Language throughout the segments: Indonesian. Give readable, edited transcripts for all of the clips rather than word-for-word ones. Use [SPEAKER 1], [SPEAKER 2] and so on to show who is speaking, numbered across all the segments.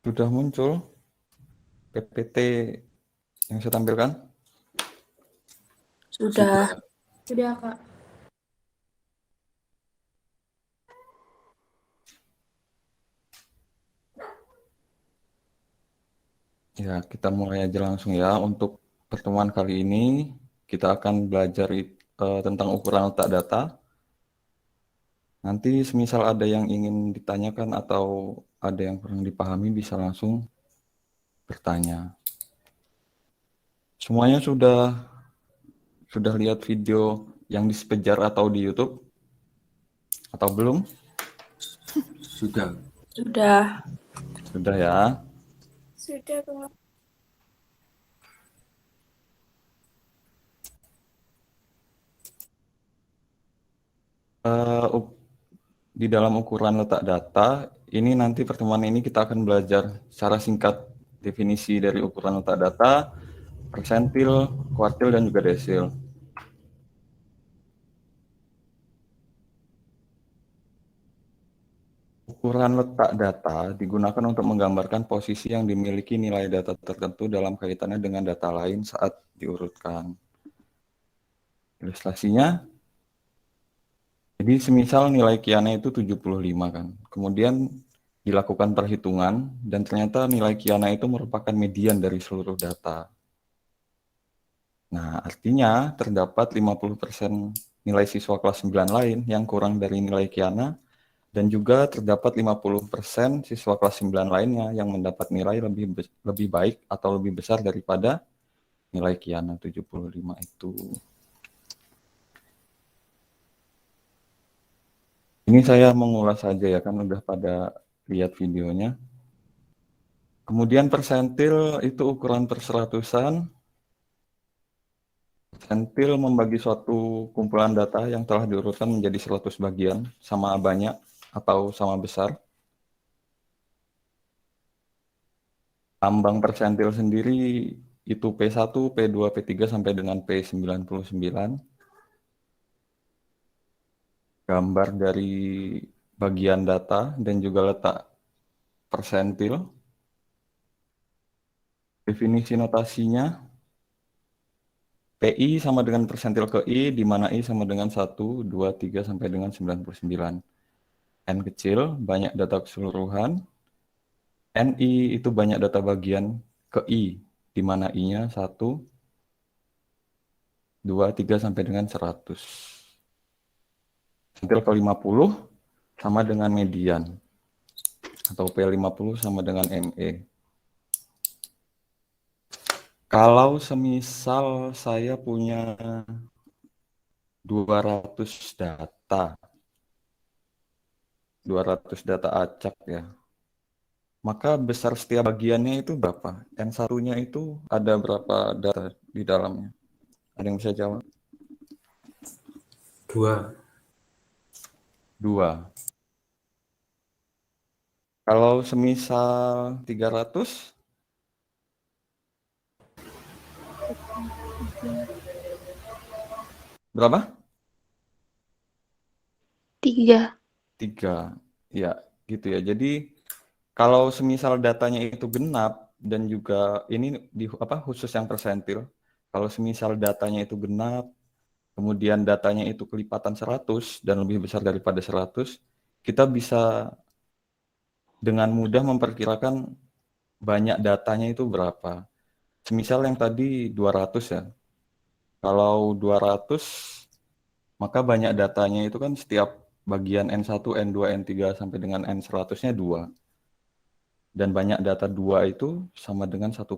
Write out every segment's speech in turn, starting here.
[SPEAKER 1] Sudah muncul PPT yang saya tampilkan?
[SPEAKER 2] Sudah.
[SPEAKER 3] Sudah, Kak.
[SPEAKER 1] Ya, kita mulai aja langsung ya. Untuk pertemuan kali ini, kita akan belajar tentang ukuran letak data. Nanti semisal ada yang ingin ditanyakan atau ada yang kurang dipahami, bisa langsung bertanya. Semuanya sudah lihat video yang di Spejar atau di YouTube? Atau belum?
[SPEAKER 4] Sudah.
[SPEAKER 2] Sudah.
[SPEAKER 1] Sudah ya.
[SPEAKER 3] Sudah, Kak.
[SPEAKER 1] Di dalam ukuran letak data, ini nanti pertemuan ini kita akan belajar secara singkat definisi dari ukuran letak data, persentil, kuartil, dan juga desil. Ukuran letak data digunakan untuk menggambarkan posisi yang dimiliki nilai data tertentu dalam kaitannya dengan data lain saat diurutkan. Ilustrasinya, jadi semisal nilai kiana itu 75 kan. Kemudian dilakukan perhitungan dan ternyata nilai kiana itu merupakan median dari seluruh data. Nah, artinya terdapat 50% nilai siswa kelas 9 lain yang kurang dari nilai kiana dan juga terdapat 50% siswa kelas 9 lainnya yang mendapat nilai lebih baik atau lebih besar daripada nilai kiana 75 itu. Ini saya mengulas saja ya, kan udah pada lihat videonya. Kemudian persentil itu ukuran perseratusan. Persentil membagi suatu kumpulan data yang telah diurutkan menjadi 100 bagian, sama banyak atau sama besar. Ambang persentil sendiri itu P1, P2, P3 sampai dengan P99. Gambar dari bagian data dan juga letak persentil. Definisi notasinya, PI sama dengan persentil ke I, di mana I sama dengan 1, 2, 3 sampai dengan 99. N kecil, banyak data keseluruhan. NI itu banyak data bagian ke I, di mana I-nya 1, 2, 3 sampai dengan 100. Persentil ke 50 sama dengan median, atau P50 sama dengan ME. Kalau semisal saya punya 200 data, 200 data acak ya, maka besar setiap bagiannya itu berapa? N satunya itu ada berapa data di dalamnya? Ada yang bisa jawab?
[SPEAKER 4] 2.
[SPEAKER 1] 2. Kalau semisal 300, berapa?
[SPEAKER 2] 3.
[SPEAKER 1] 3. Ya, gitu ya. Jadi kalau semisal datanya itu genap dan juga ini khusus yang persentil. Kalau semisal datanya itu genap, kemudian datanya itu kelipatan 100 dan lebih besar daripada 100, kita bisa dengan mudah memperkirakan banyak datanya itu berapa. Semisal yang tadi 200 ya. Kalau 200, maka banyak datanya itu kan setiap bagian N1, N2, N3 sampai dengan N100-nya 2. Dan banyak data 2 itu sama dengan 1%.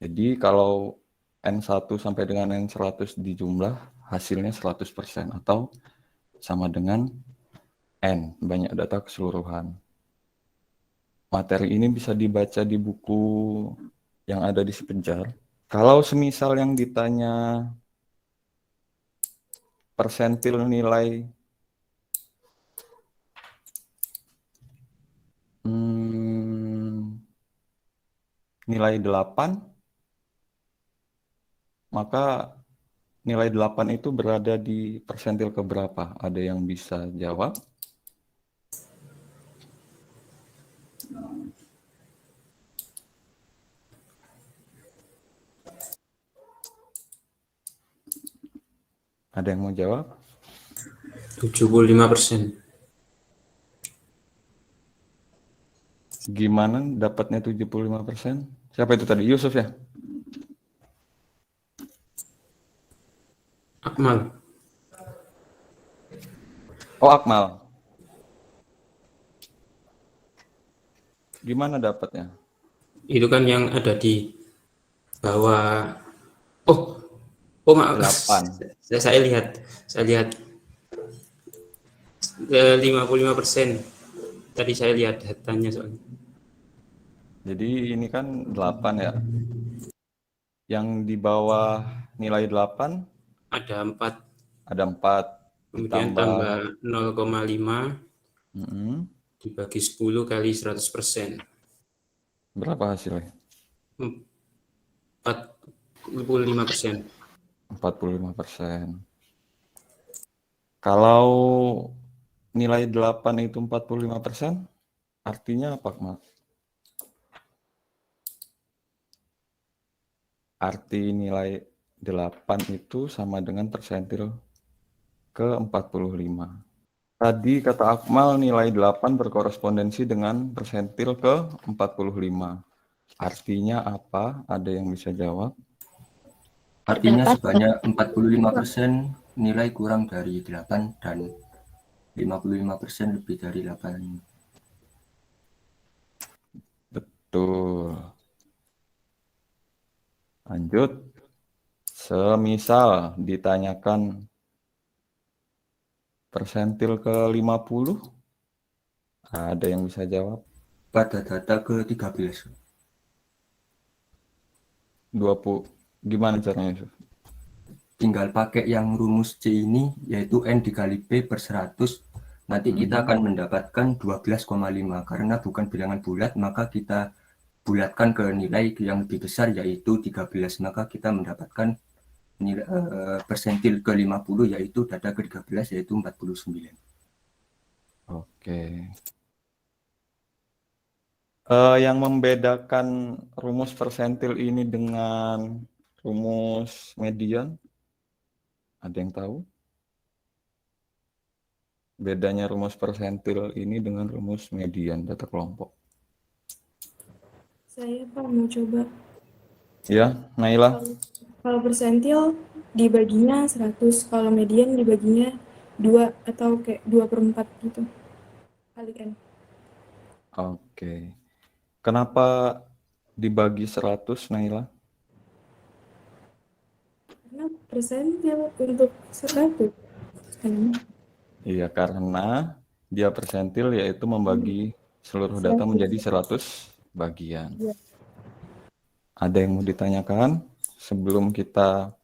[SPEAKER 1] Jadi kalau N1 sampai dengan N100 dijumlah, hasilnya 100% atau sama dengan N, banyak data keseluruhan. Materi ini bisa dibaca di buku yang ada di Spejar. Kalau semisal yang ditanya persentil nilai nilai 8, maka nilai 8 itu berada di persentil keberapa? Ada yang bisa jawab? Ada yang mau jawab?
[SPEAKER 4] 75%.
[SPEAKER 1] Gimana dapatnya 75%? Siapa itu tadi? Yusuf ya?
[SPEAKER 4] Akmal.
[SPEAKER 1] Oh, Akmal. Gimana dapatnya?
[SPEAKER 4] Itu kan yang ada di bawah. Oh maaf.
[SPEAKER 1] 8.
[SPEAKER 4] Saya lihat 55%. Tadi saya lihat datanya soalnya.
[SPEAKER 1] Jadi ini kan 8 ya. Yang di bawah nilai 8
[SPEAKER 4] Ada 4,
[SPEAKER 1] ada 4
[SPEAKER 4] kemudian
[SPEAKER 1] ditambah
[SPEAKER 4] tambah 0,5
[SPEAKER 1] mm-mm.
[SPEAKER 4] dibagi 10 kali 100%.
[SPEAKER 1] Berapa hasilnya?
[SPEAKER 4] 45%.
[SPEAKER 1] 45%. Kalau nilai 8 itu 45%, artinya apa, Mak? Arti nilai 8 itu sama dengan persentil ke 45. Tadi kata Akmal nilai 8 berkorespondensi dengan persentil ke 45. Artinya apa? Ada yang bisa jawab?
[SPEAKER 4] Artinya
[SPEAKER 2] Terdapat
[SPEAKER 4] sebanyak 45% nilai kurang dari 8 dan 55% lebih dari 8.
[SPEAKER 1] Betul. Lanjut. Semisal ditanyakan persentil ke 50, ada yang bisa jawab?
[SPEAKER 4] Pada data ke-13.
[SPEAKER 1] 20. Gimana caranya, Yusuf?
[SPEAKER 4] Tinggal pakai yang rumus C ini, yaitu N dikali P per 100. Nanti kita akan mendapatkan 12,5. Karena bukan bilangan bulat, maka kita bulatkan ke nilai yang lebih besar, yaitu 13. Maka kita mendapatkan nilai persentil ke 50, yaitu data ke-13, yaitu 49.
[SPEAKER 1] Oke. Yang membedakan rumus persentil ini dengan rumus median, ada yang tahu? Bedanya rumus persentil ini dengan rumus median data kelompok.
[SPEAKER 3] Saya Pak mau coba.
[SPEAKER 1] Ya, Naila?
[SPEAKER 3] Kalau persentil dibaginya 100, kalau median dibaginya 2 atau kayak 2/4 gitu. Kali N.
[SPEAKER 1] Oke. Kenapa dibagi 100, Naila?
[SPEAKER 3] Karena persentil untuk 100.
[SPEAKER 1] Iya, karena dia persentil yaitu membagi seluruh data menjadi 100 bagian.
[SPEAKER 3] Iya.
[SPEAKER 1] Ada yang mau ditanyakan sebelum kita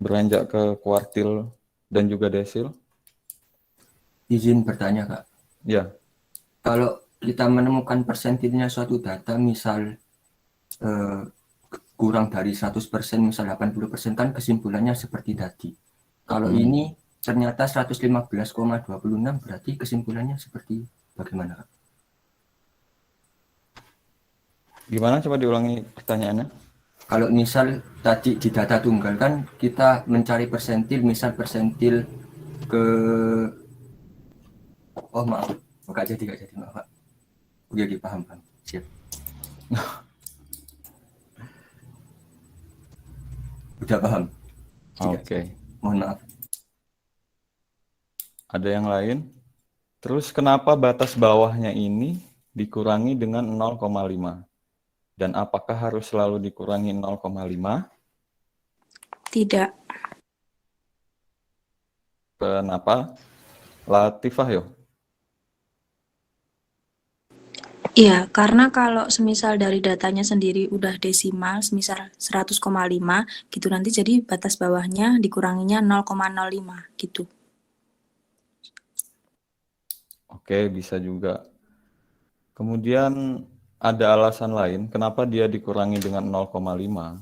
[SPEAKER 1] beranjak ke kuartil dan juga desil?
[SPEAKER 4] Izin bertanya, Kak.
[SPEAKER 1] Ya,
[SPEAKER 4] Kalau kita menemukan persentilnya suatu data, misal kurang dari 100%, misal 80%, kan kesimpulannya seperti tadi. Kalau ini ternyata 115,26, berarti kesimpulannya seperti bagaimana, Kak?
[SPEAKER 1] gimana? Coba diulangi pertanyaannya.
[SPEAKER 4] Kalau misal tadi di data tunggal kan kita mencari persentil, misal persentil ke maaf, nggak jadi maaf, Pak. Udah dipaham, Bang. Siap. Udah paham.
[SPEAKER 1] Oke.
[SPEAKER 4] Mohon maaf.
[SPEAKER 1] Ada yang lain? Terus kenapa batas bawahnya ini dikurangi dengan 0,5? Dan apakah harus selalu dikurangi 0,5?
[SPEAKER 2] tidak.
[SPEAKER 1] Kenapa? Latifah yo.
[SPEAKER 2] Iya, karena kalau semisal dari datanya sendiri udah desimal, semisal 100,5 gitu nanti jadi batas bawahnya dikuranginya 0,05 gitu.
[SPEAKER 1] Oke, bisa juga. Kemudian ada alasan lain kenapa dia dikurangi dengan 0,5.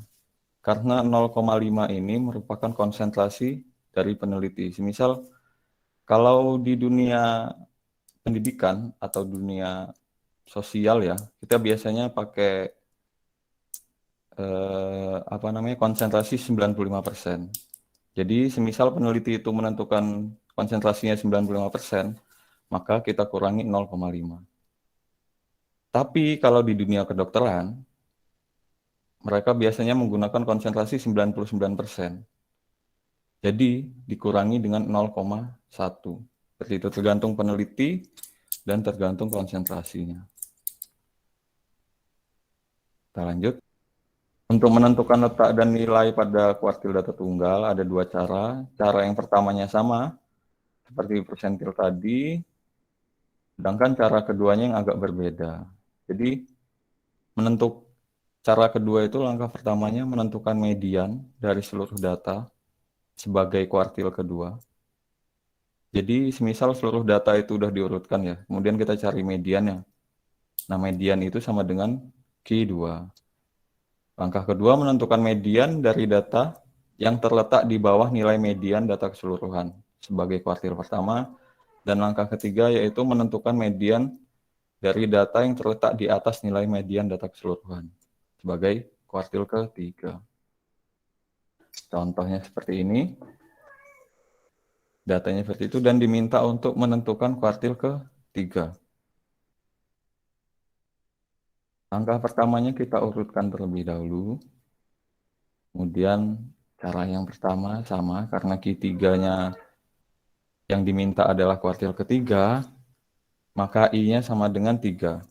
[SPEAKER 1] Karena 0,5 ini merupakan konsentrasi dari peneliti. Misal kalau di dunia pendidikan atau dunia sosial ya, kita biasanya pakai konsentrasi 95%. Jadi semisal peneliti itu menentukan konsentrasinya 95%, maka kita kurangi 0,5. Tapi kalau di dunia kedokteran, mereka biasanya menggunakan konsentrasi 99%. Jadi dikurangi dengan 0,1. Seperti itu tergantung peneliti dan tergantung konsentrasinya. Kita lanjut. Untuk menentukan letak dan nilai pada kuartil data tunggal ada dua cara. Cara yang pertamanya sama, seperti persentil tadi, sedangkan cara keduanya yang agak berbeda. Jadi cara kedua itu langkah pertamanya menentukan median dari seluruh data sebagai kuartil kedua. Jadi semisal seluruh data itu udah diurutkan ya, kemudian kita cari mediannya. Nah median itu sama dengan Q2. Langkah kedua menentukan median dari data yang terletak di bawah nilai median data keseluruhan sebagai kuartil pertama. Dan langkah ketiga yaitu menentukan median dari data yang terletak di atas nilai median data keseluruhan sebagai kuartil ketiga. Contohnya seperti ini. Datanya seperti itu dan diminta untuk menentukan kuartil ketiga. Langkah pertamanya kita urutkan terlebih dahulu. Kemudian cara yang pertama sama karena Q3-nya yang diminta adalah kuartil ketiga, maka I-nya sama dengan 3.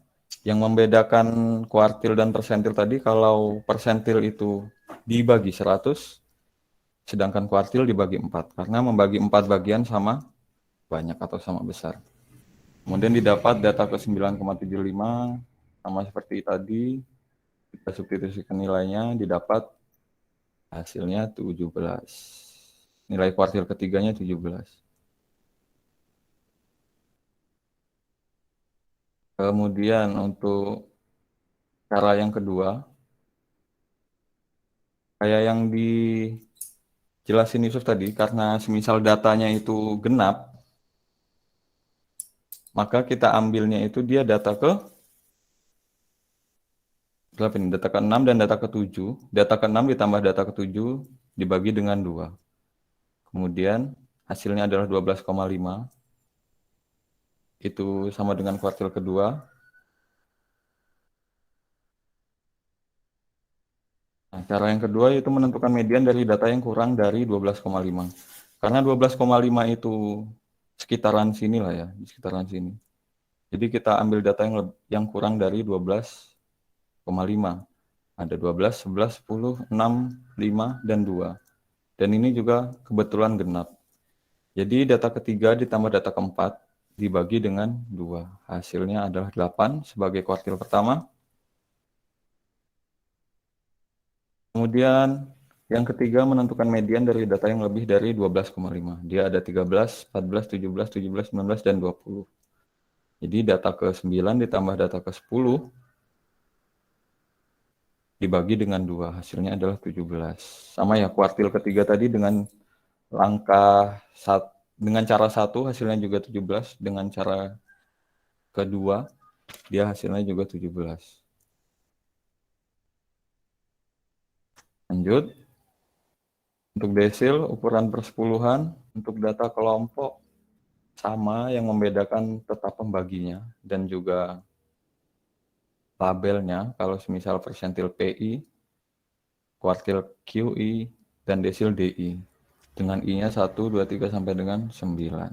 [SPEAKER 1] Yang membedakan kuartil dan persentil tadi, kalau persentil itu dibagi 100, sedangkan kuartil dibagi 4. Karena membagi 4 bagian sama banyak atau sama besar. Kemudian didapat data ke 9,75, sama seperti tadi, kita substitusikan nilainya, didapat hasilnya 17. Nilai kuartil ketiganya 17. Kemudian untuk cara yang kedua, kayak yang dijelasin Yusuf tadi, karena semisal datanya itu genap, maka kita ambilnya itu dia data ke berapa ini? Data ke-6 dan data ke-7. Data ke-6 ditambah data ke-7 dibagi dengan 2. Kemudian hasilnya adalah 12,5. Itu sama dengan kuartil kedua. Nah, cara yang kedua yaitu menentukan median dari data yang kurang dari 12,5. Karena 12,5 itu sekitaran sini lah ya, di sekitaran sini. Jadi kita ambil data yang kurang dari 12,5. Ada 12, 11, 10, 6, 5, dan 2. Dan ini juga kebetulan genap. Jadi data ketiga ditambah data keempat dibagi dengan 2. Hasilnya adalah 8 sebagai kuartil pertama. Kemudian yang ketiga menentukan median dari data yang lebih dari 12,5. Dia ada 13, 14, 17, 17, 19, dan 20. Jadi data ke-9 ditambah data ke-10 dibagi dengan 2. Hasilnya adalah 17. Sama ya, kuartil ketiga tadi dengan dengan cara 1 hasilnya juga 17. Dengan cara kedua dia hasilnya juga 17. Lanjut. Untuk desil, ukuran persepuluhan. Untuk data kelompok, sama, yang membedakan tetap pembaginya. Dan juga labelnya, kalau semisal persentil PI, kuartil QI, dan desil DI. Dengan I-nya 1, 2, 3, sampai dengan 9.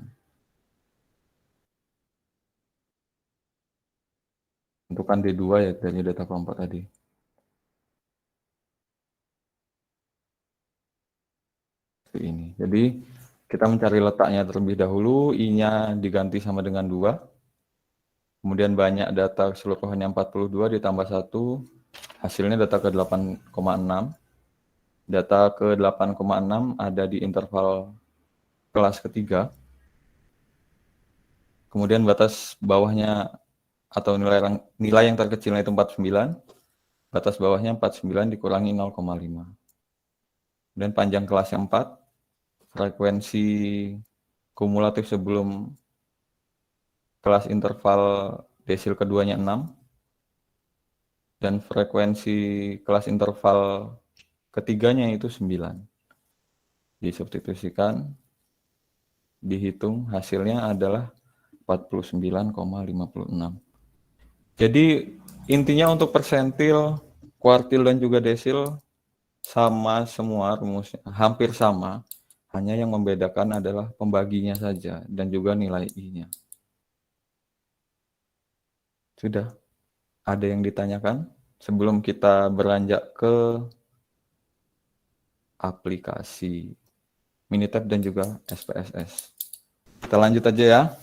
[SPEAKER 1] Tentukan D2 ya dari data kelompok tadi. Seperti ini. Jadi kita mencari letaknya terlebih dahulu, I-nya diganti sama dengan 2. Kemudian banyak data keseluruhannya 42 ditambah 1, hasilnya data ke 8,6. Data ke 8,6 ada di interval kelas ketiga. Kemudian batas bawahnya atau nilai yang terkecilnya itu 49. Batas bawahnya 49 dikurangi 0,5. Dan panjang kelasnya 4. Frekuensi kumulatif sebelum kelas interval desil keduanya 6. Dan frekuensi kelas interval ketiganya itu 9. disubstitusikan, dihitung, hasilnya adalah 49,56. Jadi intinya untuk persentil, kuartil dan juga desil sama semua rumusnya, hampir sama. Hanya yang membedakan adalah pembaginya saja dan juga nilai I-nya. Sudah, ada yang ditanyakan sebelum kita beranjak ke aplikasi Minitab dan juga SPSS. Kita lanjut aja ya.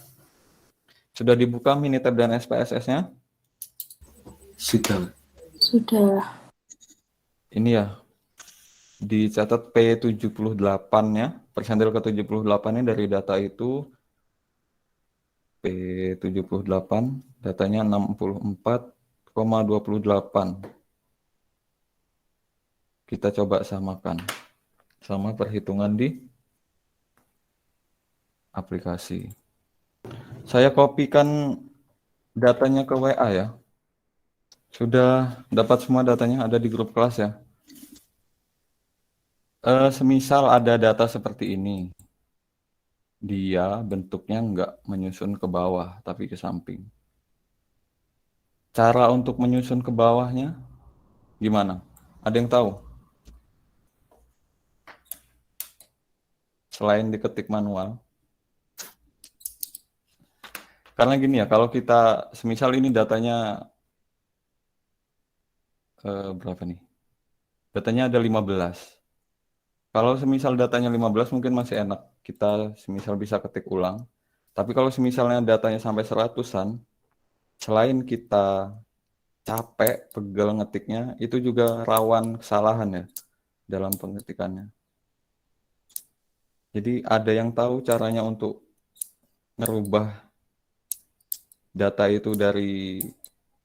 [SPEAKER 1] Sudah dibuka Minitab dan SPSS-nya?
[SPEAKER 4] Sudah.
[SPEAKER 2] Sudah.
[SPEAKER 1] Ini ya, dicatat P78 ya, persentil ke-78-nya dari data itu P78, datanya 64,28. Kita coba samakan sama perhitungan di aplikasi. Saya kopikan datanya ke WA ya. Sudah dapat semua datanya, ada di grup kelas ya. Semisal ada data seperti ini, dia bentuknya nggak menyusun ke bawah, tapi ke samping. Cara untuk menyusun ke bawahnya gimana? Ada yang tahu? Selain diketik manual. Karena gini ya, kalau kita, semisal ini datanya, berapa nih? Datanya ada 15. Kalau semisal datanya 15 mungkin masih enak. Kita semisal bisa ketik ulang. Tapi kalau semisalnya datanya sampai 100-an, selain kita capek, pegel ngetiknya, itu juga rawan kesalahan ya dalam pengetikannya. Jadi ada yang tahu caranya untuk merubah data itu dari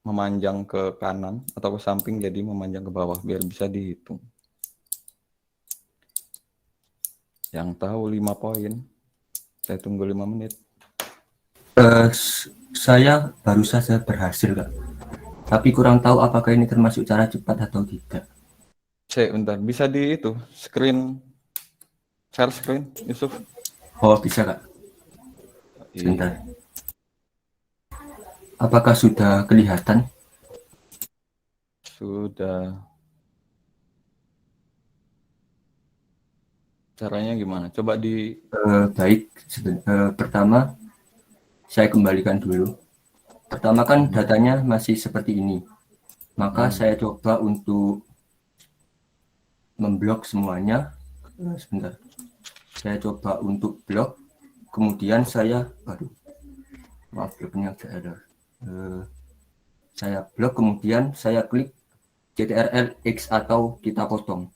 [SPEAKER 1] memanjang ke kanan atau ke samping jadi memanjang ke bawah biar bisa dihitung. Yang tahu 5 poin, saya tunggu 5 menit.
[SPEAKER 4] Saya baru saja berhasil, Kak. Tapi kurang tahu apakah ini termasuk cara cepat atau tidak.
[SPEAKER 1] Bentar, bisa di itu, share screen, Yusuf?
[SPEAKER 4] Oh, bisa, Kak. Sebentar. Apakah sudah kelihatan?
[SPEAKER 1] Sudah. Caranya gimana? Coba di...
[SPEAKER 4] Baik, pertama saya kembalikan dulu. Pertama kan datanya masih seperti ini. Maka saya coba untuk memblok semuanya. Sebentar. Saya coba untuk blok. Kemudian saya, maaf bloknya ada error. Saya blok, kemudian saya klik CTRL X atau kita potong.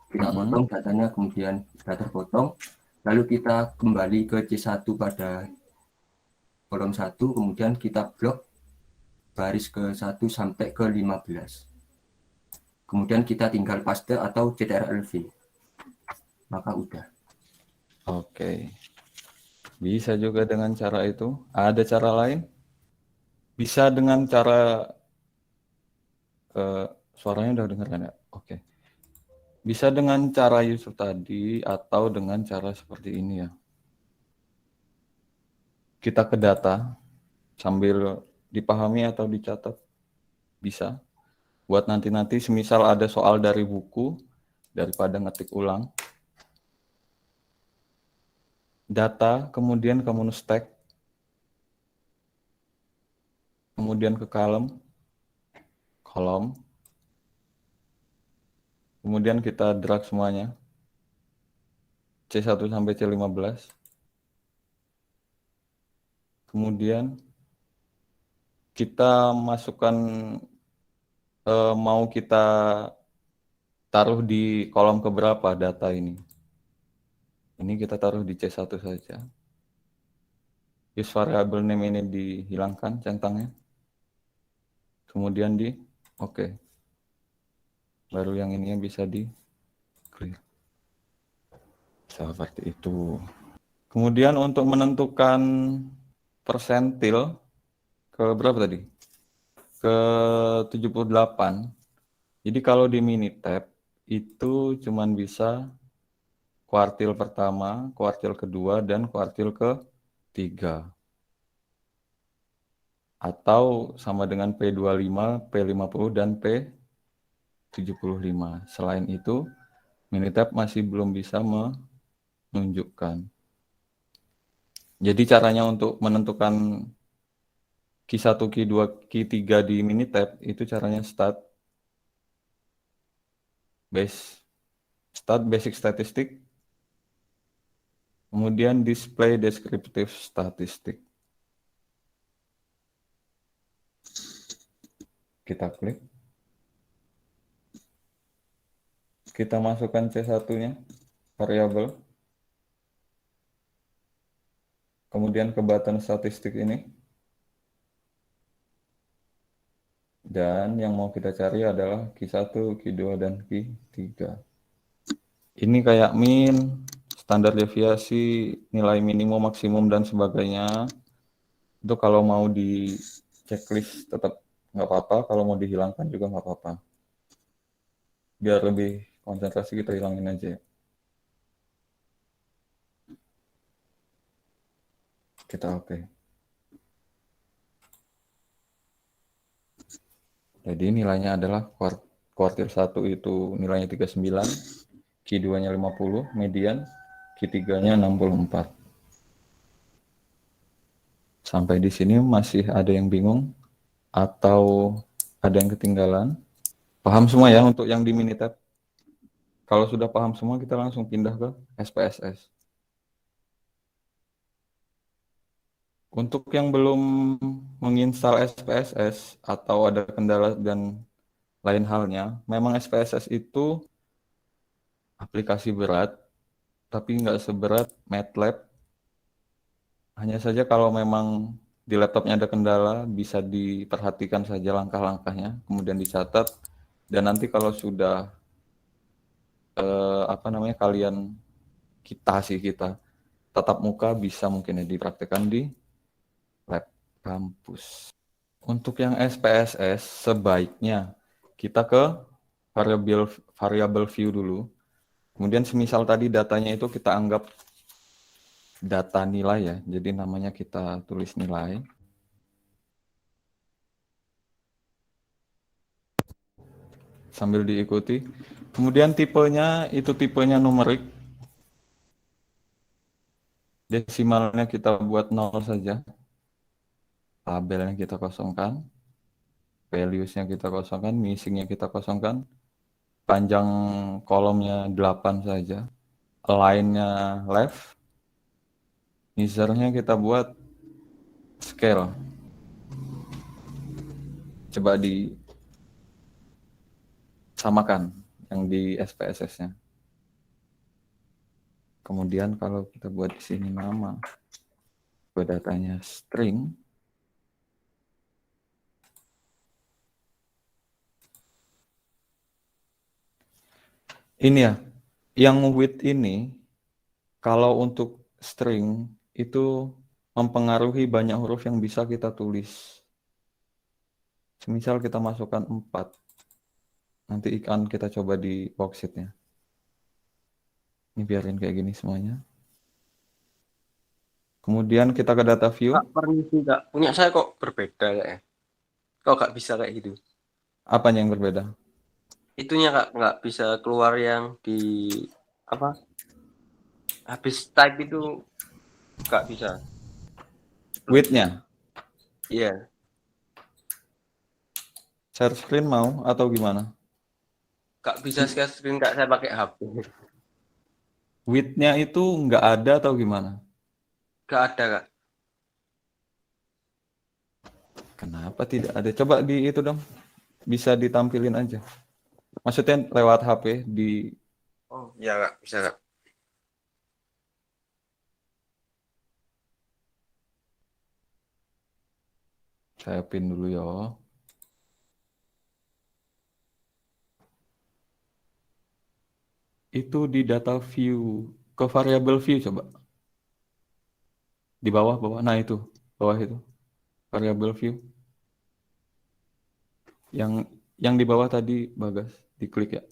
[SPEAKER 4] Kita potong datanya, kemudian sudah terpotong. Lalu kita kembali ke C1 pada kolom 1, kemudian kita blok baris ke 1 sampai ke 15. Kemudian kita tinggal paste atau CTRL V. Maka udah.
[SPEAKER 1] Oke. Bisa juga dengan cara itu. Ada cara lain? Bisa dengan cara... suaranya udah dengar kan ya? Oke. Bisa dengan cara Yusuf tadi atau dengan cara seperti ini ya. Kita ke data sambil dipahami atau dicatat. Bisa. Buat nanti-nanti semisal ada soal dari buku, daripada ngetik ulang. Data, kemudian kamu stack. Kemudian ke kolom. Kemudian kita drag semuanya. C1 sampai C15. Kemudian kita masukkan, mau kita taruh di kolom keberapa data ini. Ini kita taruh di C1 saja. Use variable name ini dihilangkan centangnya. Kemudian di oke. Baru yang ininya bisa di clear. Seperti itu. Kemudian untuk menentukan persentil ke berapa tadi? Ke 78. Jadi kalau di Minitab itu cuman bisa kuartil pertama, kuartil kedua, dan kuartil ketiga. Atau sama dengan P25, P50, dan P75. Selain itu, Minitab masih belum bisa menunjukkan. Jadi caranya untuk menentukan Q1, Q2, Q3 di Minitab itu caranya start basic statistik, kemudian display descriptive statistik. Kita klik. Kita masukkan C1-nya, variabel. Kemudian ke button statistik ini. Dan yang mau kita cari adalah Q1, Q2, dan Q3. Ini kayak min, standar deviasi, nilai minimum, maksimum, dan sebagainya. Itu kalau mau di checklist tetap nggak apa-apa, kalau mau dihilangkan juga nggak apa-apa. Biar lebih konsentrasi kita hilangin aja ya. Kita oke. Jadi nilainya adalah kuartil 1 itu nilainya 39, Q2-nya 50, median, Q3-nya 64. Sampai di sini masih ada yang bingung atau ada yang ketinggalan? Paham semua ya untuk yang di Minitab? Kalau sudah paham semua, kita langsung pindah ke SPSS. Untuk yang belum menginstal SPSS atau ada kendala dan lain halnya, memang SPSS itu aplikasi berat, tapi nggak seberat MATLAB. Hanya saja kalau memang di laptopnya ada kendala, bisa diperhatikan saja langkah-langkahnya, kemudian dicatat, dan nanti kalau sudah kalian kita tatap muka bisa mungkin ya dipraktekkan di lab kampus. Untuk yang SPSS sebaiknya kita ke variable view dulu. Kemudian semisal tadi datanya itu kita anggap data nilai ya. Jadi namanya kita tulis nilai. Sambil diikuti. Kemudian tipenya itu tipenya numerik. Desimalnya kita buat 0 saja. Tabelnya kita kosongkan. Values-nya kita kosongkan, missing-nya kita kosongkan. Panjang kolomnya 8 saja. Align-nya left. Measure-nya kita buat scale. Coba disamakan yang di SPSS-nya. Kemudian kalau kita buat di sini nama, buat datanya string, ini ya, yang width ini, kalau untuk string, itu mempengaruhi banyak huruf yang bisa kita tulis. Semisal kita masukkan 4, nanti ikan kita coba di worksheet-nya. Ini biarin kayak gini semuanya. Kemudian kita ke data view.
[SPEAKER 5] Kak, permisi Kak, punya saya kok berbeda ya? Kok nggak bisa kayak gitu?
[SPEAKER 1] Apanya yang berbeda?
[SPEAKER 5] Itunya Kak, nggak bisa keluar yang di apa? Habis type itu nggak bisa.
[SPEAKER 1] Width-nya?
[SPEAKER 5] Iya,
[SPEAKER 1] Share screen mau atau gimana?
[SPEAKER 5] nggak bisa share screen Kak, saya pakai HP.
[SPEAKER 1] Width-nya itu nggak ada atau gimana?
[SPEAKER 5] Nggak ada Kak.
[SPEAKER 1] Kenapa tidak ada? Coba di itu dong. Bisa ditampilin aja. Maksudnya lewat HP di
[SPEAKER 5] Oh iya Kak, bisa Kak.
[SPEAKER 1] saya pin dulu ya. Itu di data view ke variable view coba. Di bawah. Nah itu, bawah itu. Variable view. Yang di bawah tadi Bagas, diklik ya.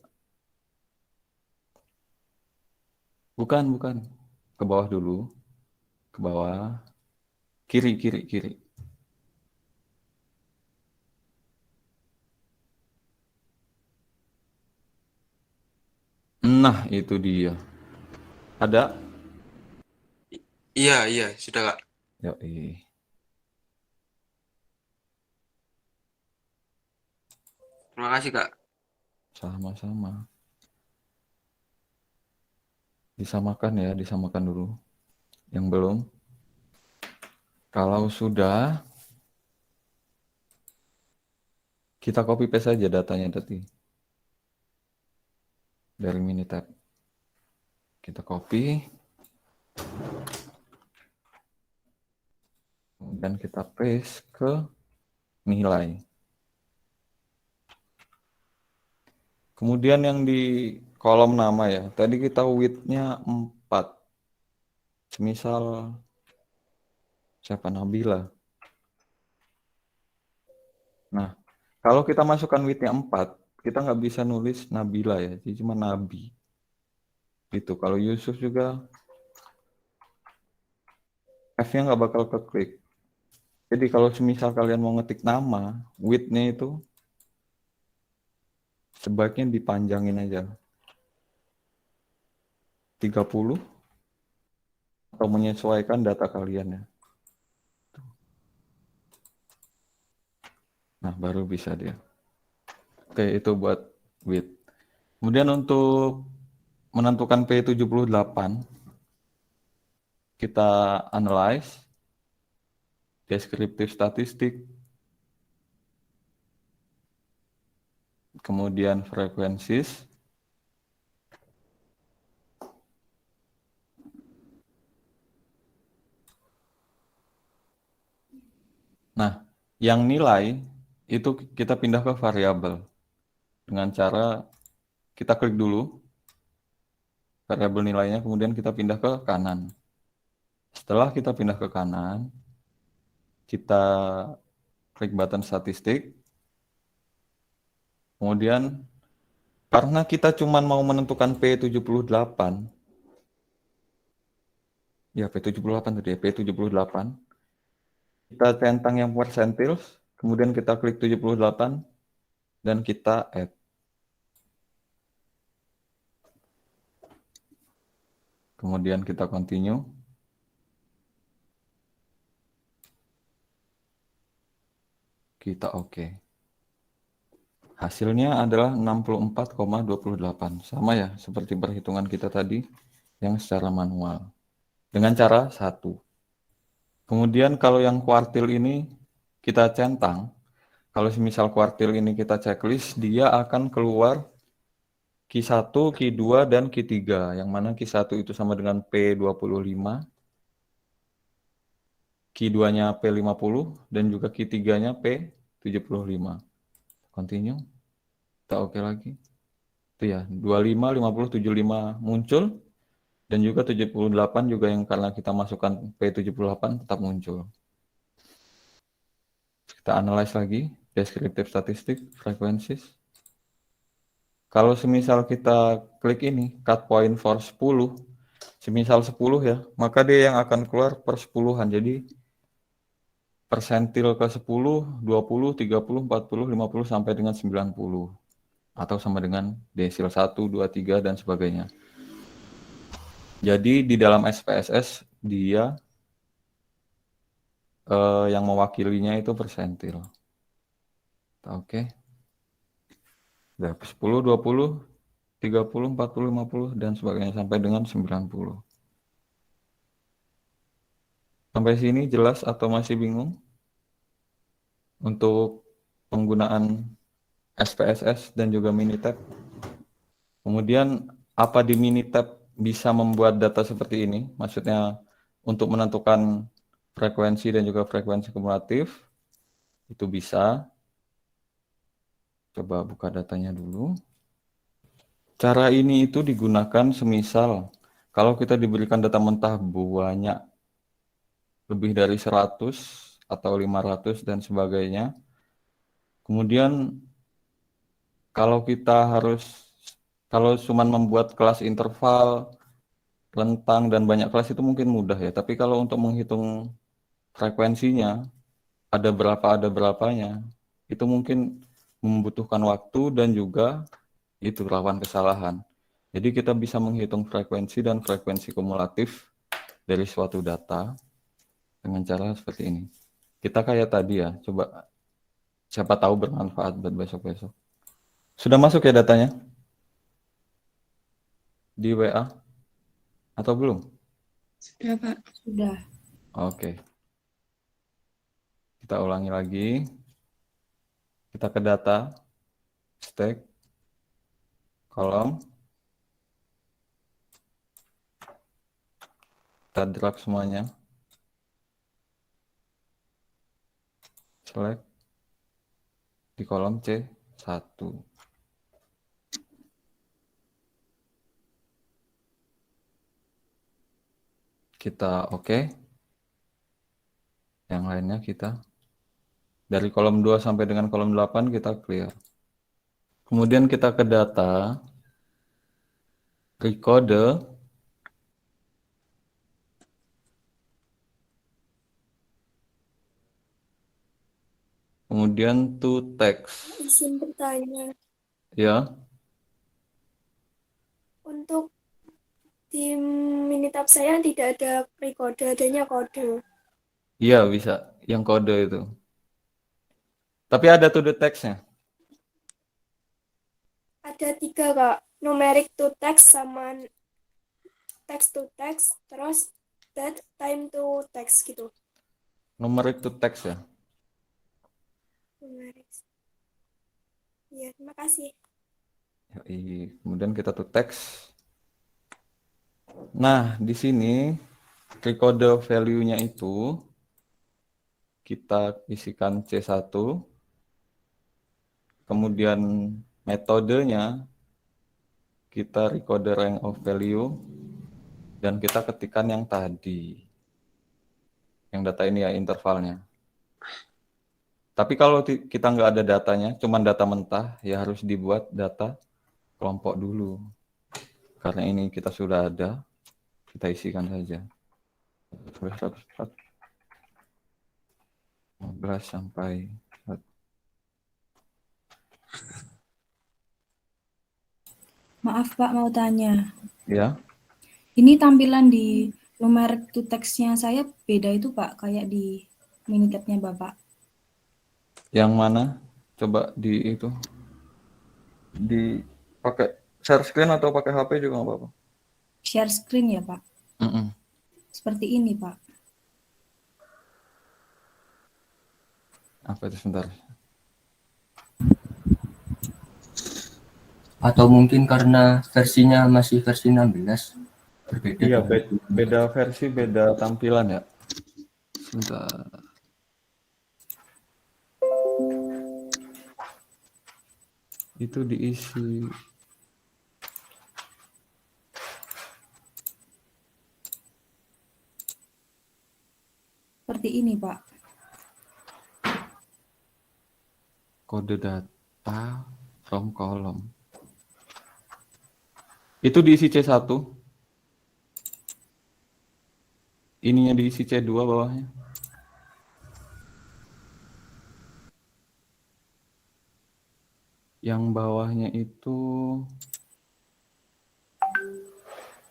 [SPEAKER 1] Bukan. Ke bawah dulu. Ke bawah. Kiri. Nah, itu dia. Ada?
[SPEAKER 6] Iya, sudah Kak.
[SPEAKER 1] Yoi.
[SPEAKER 6] Terima kasih Kak.
[SPEAKER 1] Sama-sama. Disamakan dulu. Yang belum. Kalau sudah, kita copy paste saja datanya tadi. Dari Minitab. Kita copy. Dan kita paste ke nilai. Kemudian yang di kolom nama ya. Tadi kita width-nya 4. Semisal siapa Nabila. Nah, kalau kita masukkan width-nya 4, kita nggak bisa nulis Nabila ya, jadi cuma Nabi. Gitu. Kalau Yusuf juga F-nya nggak bakal keklik. Jadi kalau semisal kalian mau ngetik nama, width-nya itu sebaiknya dipanjangin aja. 30 atau menyesuaikan data kalian ya. Nah, baru bisa dia. Oke, itu buat width. Kemudian untuk menentukan P78, kita analyze, deskriptif statistik, kemudian frekuensis, nah, yang nilai itu kita pindah ke variabel dengan cara kita klik dulu variabel nilainya, kemudian kita pindah ke kanan. Setelah kita pindah ke kanan, kita klik button statistik. Kemudian karena kita cuma mau menentukan P78, ya P78 tadi ya, P78, kita centang yang percentil, kemudian kita klik 78, dan kita add. Kemudian kita continue. Kita oke. Hasilnya adalah 64,28. Sama ya, seperti perhitungan kita tadi yang secara manual. Dengan cara 1. Kemudian kalau yang kuartil ini kita centang, kalau misal kuartil ini kita checklist, dia akan keluar Q1, Q2, dan Q3. Yang mana Q1 itu sama dengan P25, Q2-nya P50, dan juga Q3-nya P75. Continue. Kita oke lagi. Itu ya, 25, 50, 75 muncul. Dan juga 78 juga yang karena kita masukkan P78 tetap muncul. Kita analyze lagi, deskriptif statistik, frekuensis. Kalau semisal kita klik ini, cut point for 10, semisal 10 ya, maka dia yang akan keluar per 10-an. Jadi persentil ke 10, 20, 30, 40, 50, sampai dengan 90. Atau sama dengan desil 1, 2, 3, dan sebagainya. Jadi di dalam SPSS dia yang mewakilinya itu persentil. Oke. 10, 20, 30, 40, 50, dan sebagainya sampai dengan 90. Sampai sini jelas atau masih bingung? Untuk penggunaan SPSS dan juga Minitab. Kemudian apa di Minitab bisa membuat data seperti ini? Maksudnya untuk menentukan frekuensi dan juga frekuensi kumulatif. Itu bisa. Coba buka datanya dulu. Cara ini itu digunakan semisal kalau kita diberikan data mentah banyak, lebih dari 100 atau 500 dan sebagainya. Kemudian kalau kita harus, kalau cuma membuat kelas interval rentang dan banyak kelas itu mungkin mudah ya. Tapi kalau untuk menghitung frekuensinya, ada berapanya, itu mungkin membutuhkan waktu dan juga itu rawan kesalahan. Jadi kita bisa menghitung frekuensi dan frekuensi kumulatif dari suatu data dengan cara seperti ini. Kita kayak tadi ya, coba siapa tahu bermanfaat buat besok-besok. Sudah masuk ya datanya? Di WA? Atau belum?
[SPEAKER 3] Sudah, Pak.
[SPEAKER 2] Sudah.
[SPEAKER 1] Oke. Kita ulangi lagi. Kita ke data, stack, kolom. Kita drag semuanya. Select di kolom C1. Kita oke. Yang lainnya kita dari kolom 2 sampai dengan kolom 8 kita clear. Kemudian kita ke data, kode, kemudian to text.
[SPEAKER 7] Izin bertanya,
[SPEAKER 1] Ya,
[SPEAKER 7] untuk di Minitab saya tidak ada pre-kode, adanya kode.
[SPEAKER 1] iya bisa. Yang kode itu. Tapi ada to the text-nya.
[SPEAKER 7] Ada 3, Kak. Numeric to text sama text to text, terus that time to text gitu.
[SPEAKER 1] Numeric to text ya.
[SPEAKER 7] Numeric. Iya, terima kasih.
[SPEAKER 1] Kemudian kita to text. Nah, di sini recode value-nya itu kita isikan C1. Kemudian metodenya kita recode range of value dan kita ketikkan yang tadi. Yang data ini ya intervalnya. Tapi kalau kita nggak ada datanya, cuma data mentah, ya harus dibuat data kelompok dulu. Karena ini kita sudah ada, kita isikan saja. 15 sampai
[SPEAKER 2] Maaf Pak, mau tanya.
[SPEAKER 1] ya.
[SPEAKER 2] Ini tampilan di numeric to text-nya saya beda itu Pak, kayak di Minitab-nya Bapak.
[SPEAKER 1] Yang mana? Coba di itu. Di pakai share screen atau pakai HP juga nggak apa-apa.
[SPEAKER 2] Share screen ya Pak? Seperti ini Pak.
[SPEAKER 1] Apa itu sebentar?
[SPEAKER 4] Atau mungkin karena versinya masih versi 16 berbeda.
[SPEAKER 1] Iya, beda versi, beda tampilan ya. Sebentar. Itu diisi.
[SPEAKER 2] Seperti ini Pak.
[SPEAKER 1] Kode data from column. Itu diisi C1. Ininya diisi C2 bawahnya. Yang bawahnya itu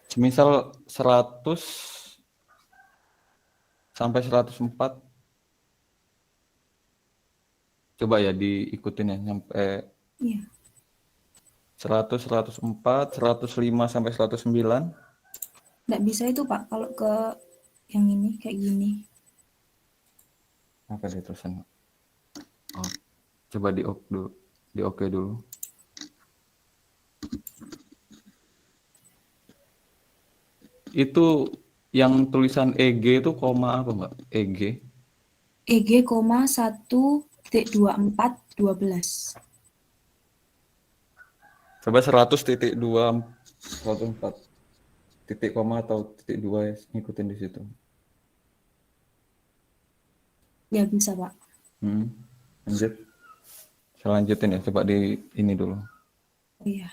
[SPEAKER 1] semisal 100 sampai 104. Coba ya diikutin ya sampai
[SPEAKER 2] Iya.
[SPEAKER 1] 100, 104, 105 sampai 109.
[SPEAKER 2] Nggak bisa itu Pak, kalau ke yang ini kayak gini.
[SPEAKER 1] Apa dia terusan? Oh, coba di oke dulu. Itu yang tulisan EG itu koma apa Mbak? EG?
[SPEAKER 2] EG, 1.2412.
[SPEAKER 1] Coba 100.2, 104 titik koma atau titik 2 ya, ngikutin di situ.
[SPEAKER 2] Ya bisa Pak.
[SPEAKER 1] Lanjut. Saya lanjutin ya, coba di ini dulu.
[SPEAKER 2] Iya.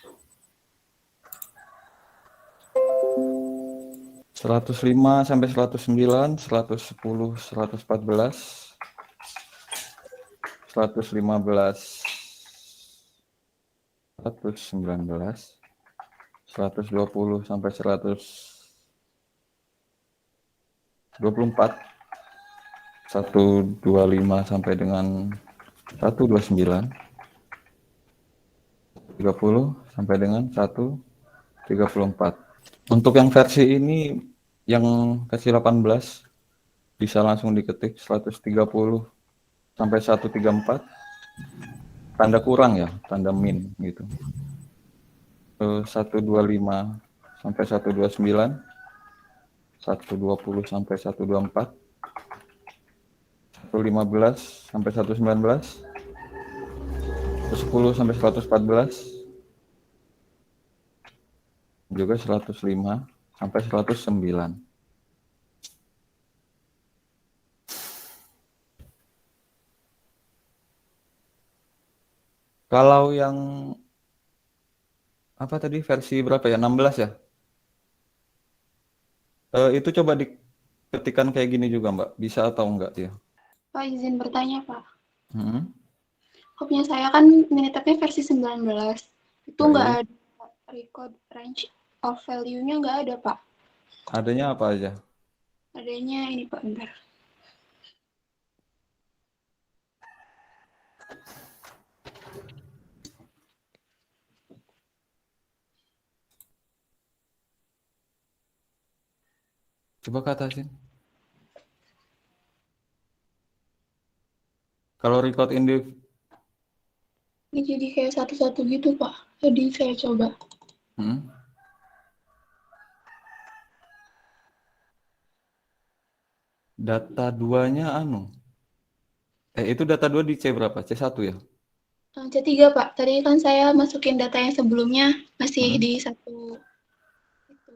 [SPEAKER 1] 105 sampai 109, 110, 114, 115, 119, 120 sampai 124, 125 sampai dengan 129, 30 sampai dengan 134. Untuk yang versi ini yang versi 18 bisa langsung diketik 130 sampai 134, tanda kurang ya, tanda min gitu. 125 sampai 129, 120 sampai 124, 115 sampai 119, 110 sampai 114, juga 105 sampai 109. Kalau yang apa tadi versi berapa ya? 16 ya? Itu coba diketikkan kayak gini juga, Mbak. Bisa atau enggak ya?
[SPEAKER 8] Pak, izin bertanya, Pak.
[SPEAKER 1] Hmm.
[SPEAKER 8] Hopnya saya kan Minitab-nya versi 19. Itu nggak
[SPEAKER 1] Baik.
[SPEAKER 8] ada record range of value-nya, nggak ada, Pak.
[SPEAKER 1] Adanya apa aja?
[SPEAKER 8] Adanya ini, Pak, bentar.
[SPEAKER 1] Coba katasin. Kalau record in
[SPEAKER 8] Ini jadi kayak satu-satu gitu, Pak. Jadi saya coba.
[SPEAKER 1] Data 2-nya anu. Itu data 2 di C berapa? C1 ya?
[SPEAKER 8] C3, Pak. Tadi kan saya masukin data yang sebelumnya masih di satu. Itu.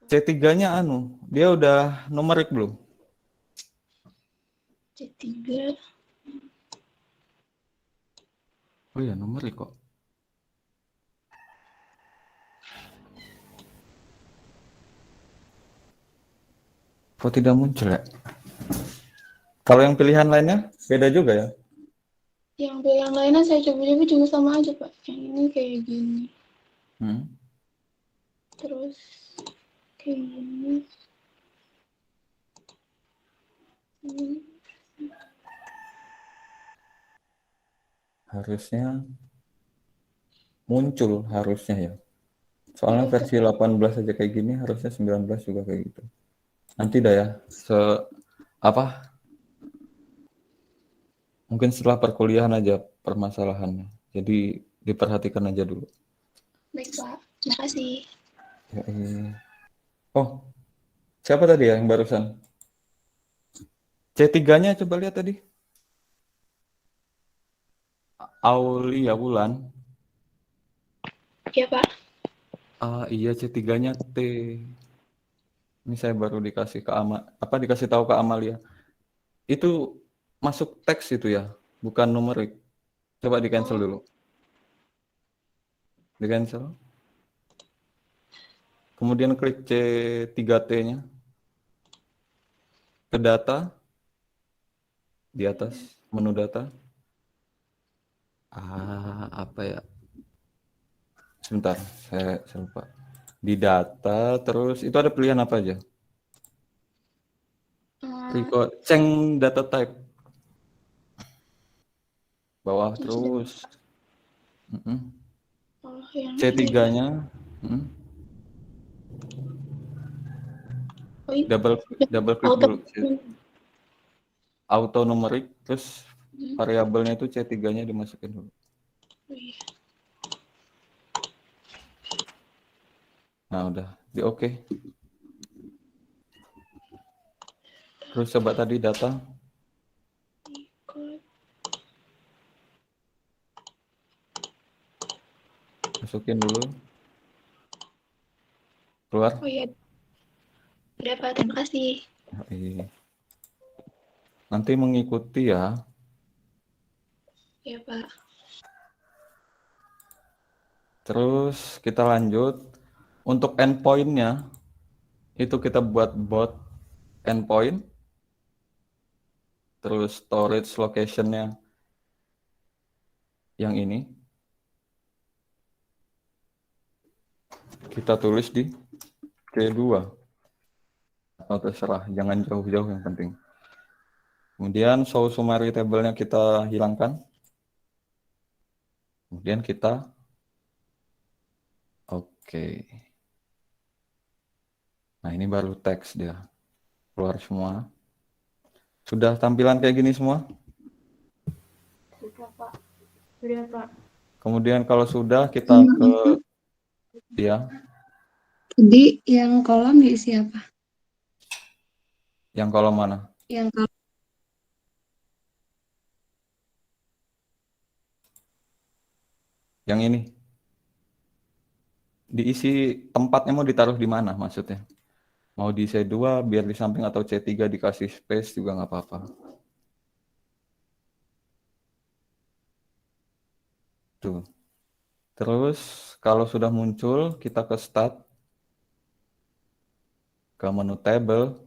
[SPEAKER 1] C3-nya anu. Dia udah numerik belum?
[SPEAKER 8] C3.
[SPEAKER 1] Oh iya, numerik kok. Kok tidak muncul ya? Kalau yang pilihan lainnya beda juga ya?
[SPEAKER 8] Yang pilihan lainnya saya coba-coba juga sama aja, Pak. Yang ini kayak gini. Terus kayak gini.
[SPEAKER 1] Harusnya muncul harusnya ya. Soalnya
[SPEAKER 8] Iya,
[SPEAKER 1] versi 18 aja kayak gini, harusnya 19 juga kayak gitu. Nanti dah ya, mungkin setelah perkuliahan aja permasalahannya. Jadi diperhatikan aja dulu.
[SPEAKER 8] Baik, Pak. Terima kasih.
[SPEAKER 1] Oh, siapa tadi ya yang barusan? C3-nya coba lihat tadi. Aulia Wulan.
[SPEAKER 8] Iya, Pak.
[SPEAKER 1] Iya, C3-nya T. Ini saya baru dikasih dikasih tahu ke Amalia. Itu masuk teks itu ya, bukan numerik. Coba di cancel dulu. Di cancel. Kemudian klik C3T-nya. Ke data. Di atas menu data. Apa ya? Sebentar, saya lupa. Di data, terus itu ada pilihan apa aja? Record, change data type. Bawah terus. C3-nya. Double klik dulu. Auto numerik, terus variabelnya itu C3-nya dimasukin dulu. Nah, udah di oke. Terus coba tadi data. Masukin dulu. Keluar.
[SPEAKER 8] Oh iya. Udah, Pak. Terima kasih.
[SPEAKER 1] Nanti mengikuti ya.
[SPEAKER 8] Iya, Pak.
[SPEAKER 1] Terus kita lanjut. Untuk endpoint-nya, Itu kita buat bot endpoint, terus storage location-nya yang ini. Kita tulis di C2. Atau terserah, jangan jauh-jauh yang penting. Kemudian show summary table-nya kita hilangkan. Kemudian kita oke. Nah, ini baru teks dia. Keluar semua. Sudah tampilan kayak gini semua?
[SPEAKER 3] Sudah, Pak. Sudah, Pak.
[SPEAKER 1] Kemudian kalau sudah kita ke ya,
[SPEAKER 9] Jadi yang kolom diisi apa?
[SPEAKER 1] yang kolom mana?
[SPEAKER 9] Yang kolom
[SPEAKER 1] Yang ini. Diisi tempatnya mau ditaruh di mana maksudnya? Mau di C2 biar di samping atau C3 dikasih space juga nggak apa-apa. Tuh. Terus kalau sudah muncul kita ke start, ke menu table,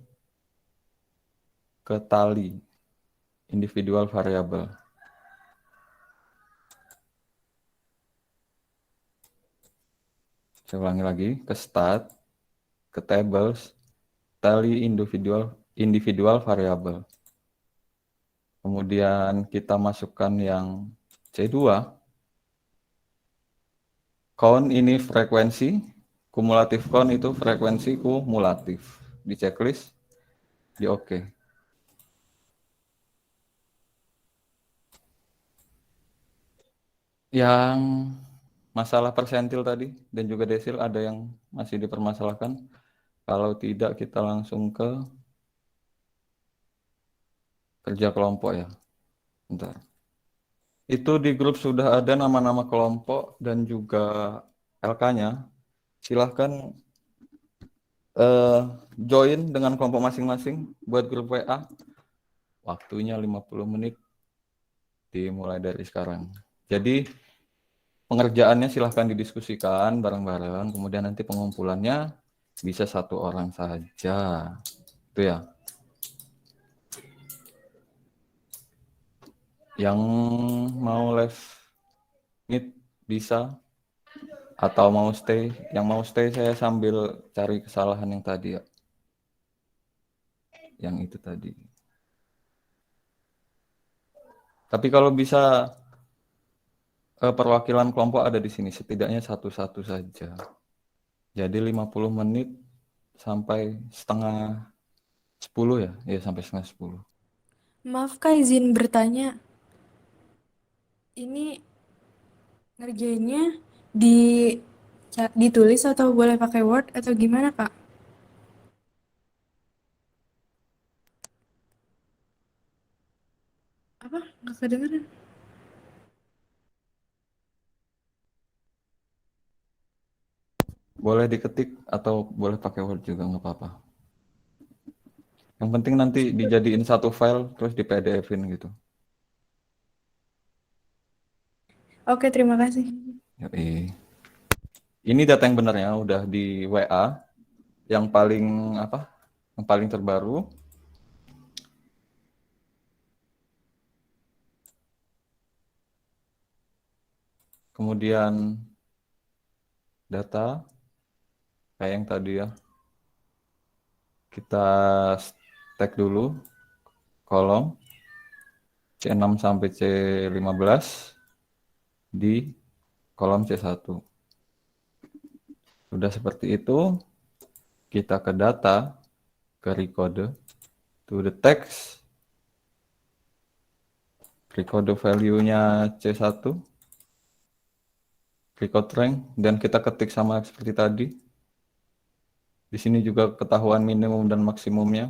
[SPEAKER 1] ke tali, individual variable. Saya ulangi lagi, ke start, ke tables, tali individual variable. Kemudian kita masukkan yang C2. Count ini frekuensi, kumulatif count itu frekuensi kumulatif. Di checklist, di oke. Yang masalah persentil tadi dan juga desil ada yang masih dipermasalahkan. Kalau tidak kita langsung ke kerja kelompok ya. Bentar. Itu di grup sudah ada nama-nama kelompok dan juga LK-nya. Silahkan join dengan kelompok masing-masing buat grup WA. Waktunya 50 menit dimulai dari sekarang. Jadi pengerjaannya silahkan didiskusikan bareng-bareng, kemudian nanti pengumpulannya bisa 1 orang saja. Itu ya. Yang mau live meet bisa, atau mau stay. Yang mau stay saya sambil cari kesalahan yang tadi ya. Yang itu tadi. Tapi kalau bisa perwakilan kelompok ada di sini, setidaknya satu-satu saja. Jadi 50 menit sampai setengah 10 ya? Ya sampai setengah 10.
[SPEAKER 3] Maaf Kak, izin bertanya. Ini ngerjainnya ditulis atau boleh pakai Word atau gimana Kak? Apa? Nggak kedengeran.
[SPEAKER 1] Boleh diketik atau boleh pakai Word juga nggak apa-apa. Yang penting nanti dijadiin satu file terus di PDF-in gitu.
[SPEAKER 3] Oke, terima kasih.
[SPEAKER 1] Yoi. Ini data yang benarnya udah di WA. Yang paling apa? Yang paling terbaru. Kemudian data kayak yang tadi ya. Kita tag dulu kolom C6 sampai C15 di kolom C1. Sudah seperti itu, kita ke data, ke recode, to the text, recode value-nya C1, record rank, dan kita ketik sama seperti tadi. Di sini juga ketahuan minimum dan maksimumnya.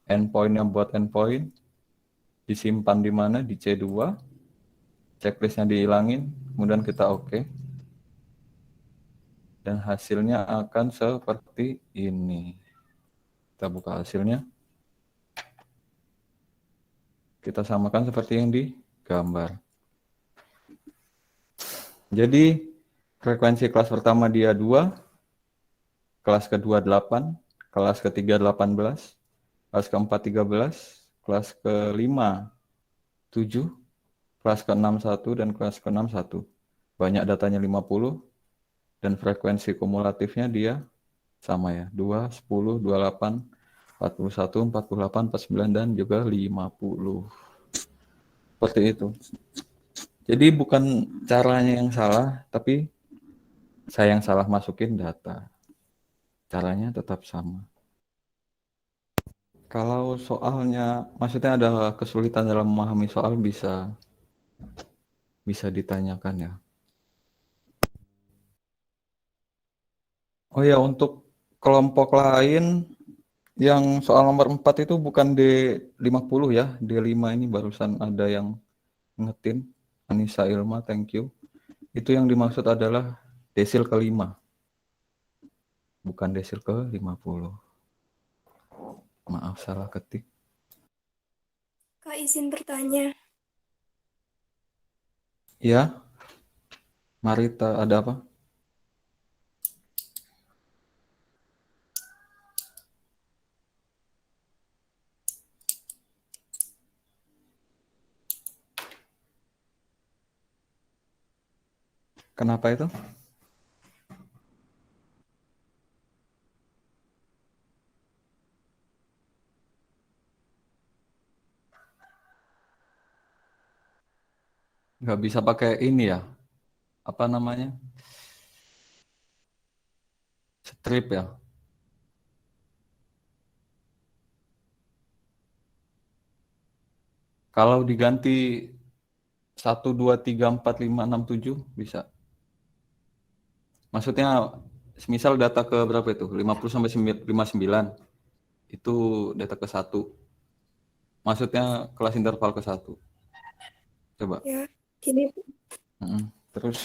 [SPEAKER 1] Endpoint-nya buat endpoint. Disimpan di mana? Di C2. Checklist-nya dihilangin. Kemudian kita oke. Dan hasilnya akan seperti ini. Kita buka hasilnya. Kita samakan seperti yang di gambar. Jadi frekuensi kelas pertama dia 2. Kelas kedua 8, kelas ketiga 18, kelas keempat 13, kelas kelima 7, kelas ke-6 1, dan kelas ke-6 1. Banyak datanya 50, dan frekuensi kumulatifnya dia sama ya, 2, 10, 28, 41, 48, 49, dan juga 50. Seperti itu. Jadi bukan caranya yang salah, tapi saya yang salah masukin data. Caranya tetap sama. Kalau soalnya, maksudnya ada kesulitan dalam memahami soal, bisa ditanyakan ya. Oh ya, untuk kelompok lain yang soal nomor 4 itu bukan D50 ya, D5 ini barusan ada yang ngetin, Anissa Ilma, thank you. Itu yang dimaksud adalah desil ke-5, bukan desil ke-50. Maaf, salah ketik.
[SPEAKER 7] Kak, izin bertanya.
[SPEAKER 1] Ya, Marita, ada apa? Kenapa itu? Nggak bisa pakai ini ya? Apa namanya? Strip ya? Kalau diganti 1, 2, 3, 4, 5, 6, 7 bisa. Maksudnya semisal data ke berapa itu? 50 sampai 59. Itu data ke 1. Maksudnya kelas interval ke 1. Coba.
[SPEAKER 7] Ya, gini.
[SPEAKER 1] Terus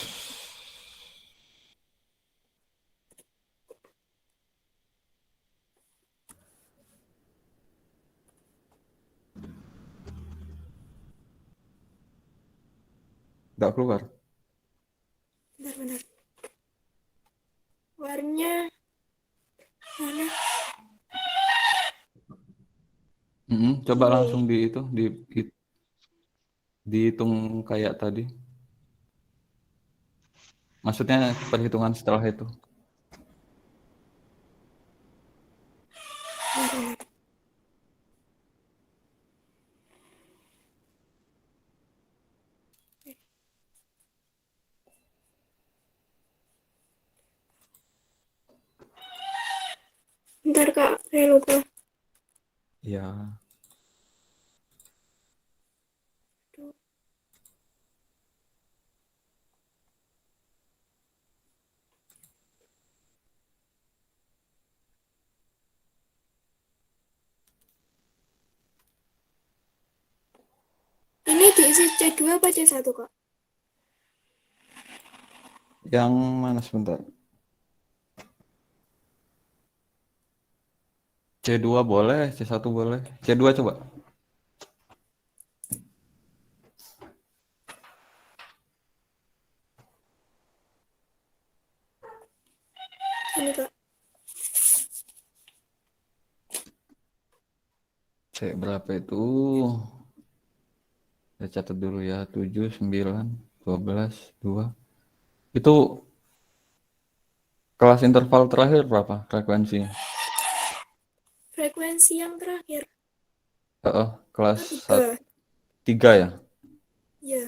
[SPEAKER 1] nggak keluar.
[SPEAKER 7] Benar-benar. Warnanya mana?
[SPEAKER 1] Coba
[SPEAKER 7] Ini.
[SPEAKER 1] langsung dihitung kayak tadi. Maksudnya perhitungan setelah itu.
[SPEAKER 7] Benar-benar. Bentar Kak, saya lupa.
[SPEAKER 1] Ya.
[SPEAKER 7] Ini diisi C2 apa C1 Kak?
[SPEAKER 1] Yang mana sebentar? C2 boleh, C1 boleh. C2 coba.
[SPEAKER 7] Ini Kak.
[SPEAKER 1] C berapa itu? Saya catat dulu ya. 7, 9, 12, 2. Itu kelas interval terakhir berapa frekuensinya?
[SPEAKER 7] Frekuensi yang terakhir.
[SPEAKER 1] Kelas
[SPEAKER 7] 3.
[SPEAKER 1] 3 ya?
[SPEAKER 7] Ya,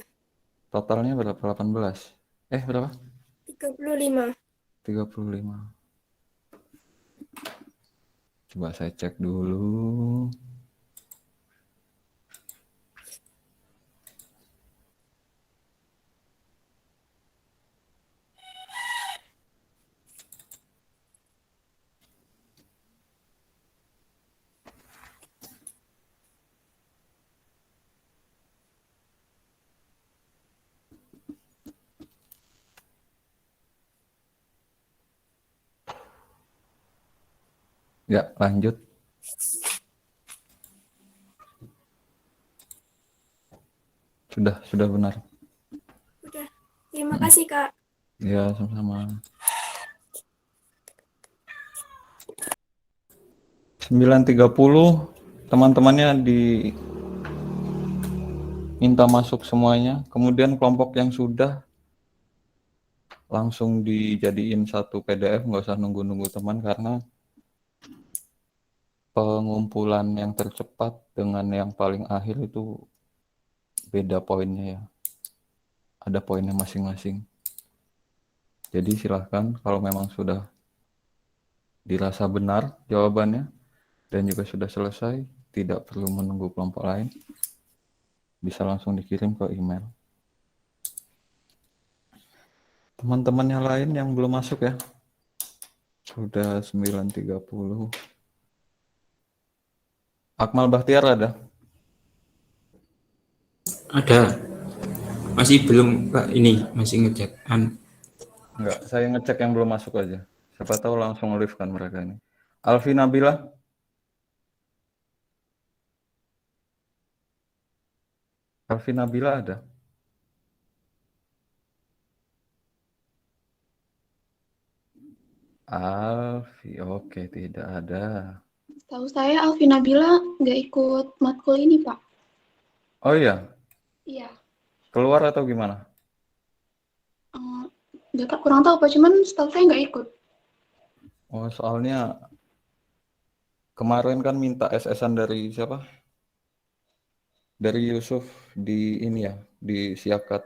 [SPEAKER 1] Totalnya berapa? 18. Berapa?
[SPEAKER 7] 35.
[SPEAKER 1] 35. Coba saya cek dulu. Ya, lanjut. Sudah benar.
[SPEAKER 7] Udah. Terima kasih Kak.
[SPEAKER 1] Ya, sama-sama. 9.30 teman-temannya diminta masuk semuanya. Kemudian kelompok yang sudah langsung dijadiin satu PDF, nggak usah nunggu-nunggu teman, karena pengumpulan yang tercepat dengan yang paling akhir itu beda poinnya ya. Ada poinnya masing-masing. Jadi silahkan kalau memang sudah dirasa benar jawabannya dan juga sudah selesai, tidak perlu menunggu kelompok lain, bisa langsung dikirim ke email. Teman-teman yang lain yang belum masuk ya, sudah 9.30. Akmal Bahtiar ada?
[SPEAKER 10] Ada. Masih belum, Pak. Ini masih ngecek.
[SPEAKER 1] Enggak, saya ngecek yang belum masuk aja. Siapa tahu langsung live kan mereka ini. Alfi Nabila? Alfi Nabila ada? Alfi, oke, tidak ada.
[SPEAKER 8] Tahu saya Alfi Nabila nggak ikut matkul ini, Pak.
[SPEAKER 1] Oh iya,
[SPEAKER 8] Iya.
[SPEAKER 1] keluar atau gimana?
[SPEAKER 8] Nggak kurang tahu, Pak. Cuman setahu saya nggak ikut.
[SPEAKER 1] Oh, soalnya kemarin kan minta SS-an dari siapa? Dari Yusuf di ini ya, di Siakat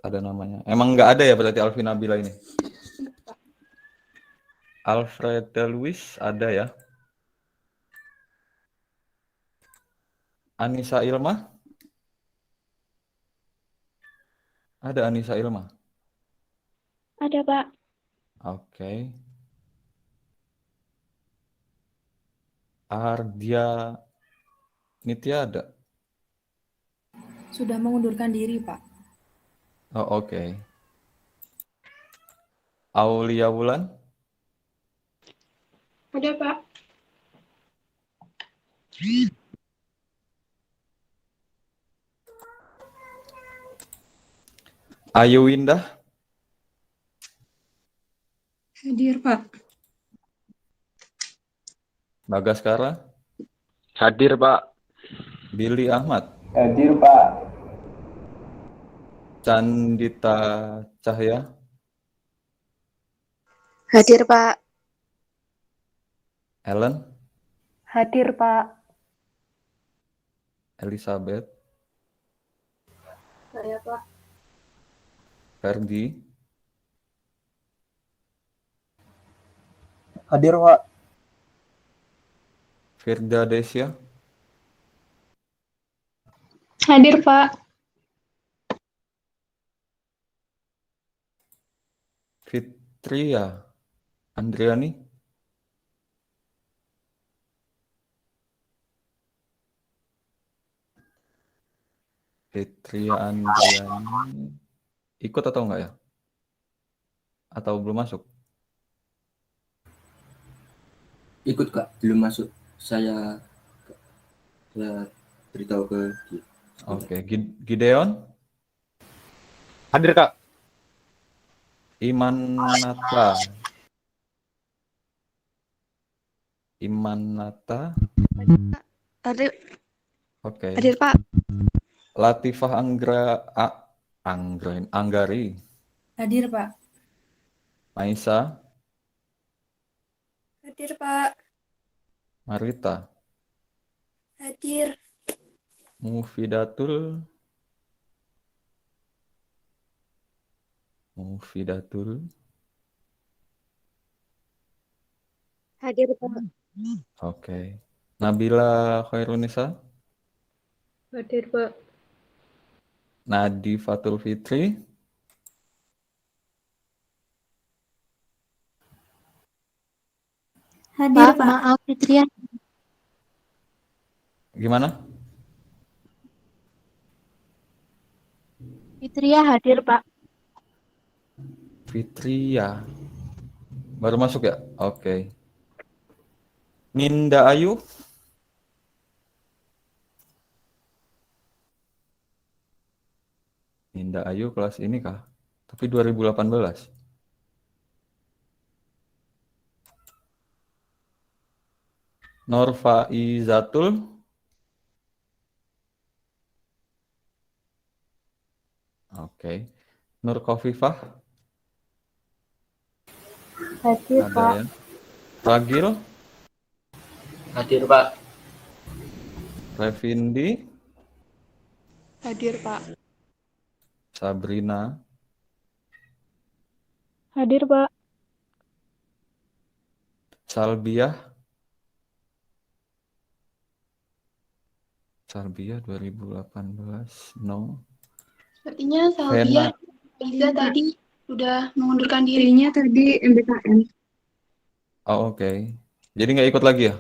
[SPEAKER 1] ada namanya. Emang nggak ada ya berarti Alfi Nabila ini? Alfred Luis ada ya? Anissa Ilma? Ada Anissa Ilma?
[SPEAKER 7] Ada, Pak.
[SPEAKER 1] Oke. Ardia Nitya ada?
[SPEAKER 2] Sudah mengundurkan diri, Pak.
[SPEAKER 1] Oh, oke. Aulia Wulan?
[SPEAKER 8] Ada, Pak.
[SPEAKER 1] Ayu Indah?
[SPEAKER 9] Hadir, Pak.
[SPEAKER 1] Bagaskara?
[SPEAKER 5] Hadir, Pak.
[SPEAKER 1] Billy Ahmad?
[SPEAKER 4] Hadir, Pak.
[SPEAKER 1] Candita Cahya?
[SPEAKER 7] Hadir, Pak.
[SPEAKER 1] Ellen?
[SPEAKER 7] Hadir, Pak.
[SPEAKER 1] Elizabeth?
[SPEAKER 8] Saya, Pak.
[SPEAKER 1] Ferdi?
[SPEAKER 11] Hadir, Pak.
[SPEAKER 1] Firda Desya?
[SPEAKER 8] Hadir, Pak.
[SPEAKER 1] Fitria Andriani? Fitria Andriani ikut atau enggak ya? Atau belum masuk?
[SPEAKER 4] Ikut, Kak. Belum masuk. Saya beritahu ke dia.
[SPEAKER 1] Oke, Gideon?
[SPEAKER 11] Hadir, Kak.
[SPEAKER 1] Imanata? Imanata?
[SPEAKER 7] Hadir,
[SPEAKER 1] Oke.
[SPEAKER 7] hadir, Pak.
[SPEAKER 1] Latifah Anggari?
[SPEAKER 2] Hadir, Pak.
[SPEAKER 1] Maisa?
[SPEAKER 7] Hadir, Pak.
[SPEAKER 1] Marita?
[SPEAKER 7] Hadir.
[SPEAKER 1] Mufidatul?
[SPEAKER 7] Hadir, Pak.
[SPEAKER 1] Oke. Nabila Khairunisa?
[SPEAKER 8] Hadir, Pak.
[SPEAKER 1] Nadifatul Fitri?
[SPEAKER 7] Hadir, Pak.
[SPEAKER 9] Maaf, Fitria.
[SPEAKER 1] Gimana?
[SPEAKER 9] Fitria hadir, Pak.
[SPEAKER 1] Fitria. Baru masuk ya? Oke. Ninda Ayu? Ninda Ayu kelas ini kah? Tapi 2018. Norfaizatul. Oke. Nur Khofifah.
[SPEAKER 7] Hadir,
[SPEAKER 1] Ada
[SPEAKER 7] Pak.
[SPEAKER 1] ya. Ragil.
[SPEAKER 10] Hadir, Pak.
[SPEAKER 1] Revindi.
[SPEAKER 8] Hadir, Pak.
[SPEAKER 1] Sabrina.
[SPEAKER 7] Hadir, Pak.
[SPEAKER 1] Salbiah. Salbiah 2018. No.
[SPEAKER 8] Sepertinya
[SPEAKER 1] Vena.
[SPEAKER 8] Salvia Liza tadi sudah mengundurkan diri.
[SPEAKER 9] Kayaknya tadi MBKM.
[SPEAKER 1] Oh, oke. Jadi nggak ikut lagi ya?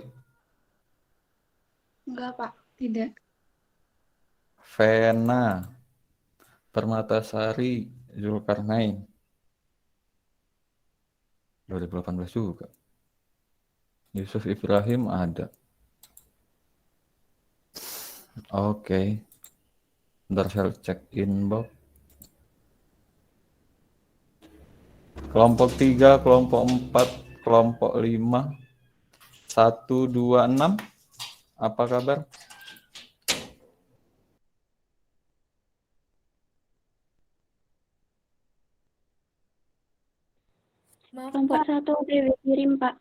[SPEAKER 8] Enggak, Pak.
[SPEAKER 9] Tidak.
[SPEAKER 1] Vena. Permatasari. Zulkarnain. 2018 juga. Yusuf Ibrahim ada. Oke. Bentar saya cek inbox. Kelompok 3, kelompok 4, kelompok 5, 1, 2, 6. Apa kabar?
[SPEAKER 7] Maaf,
[SPEAKER 8] Kelompok
[SPEAKER 7] Pak.
[SPEAKER 8] 1 Dewi kirim, Pak.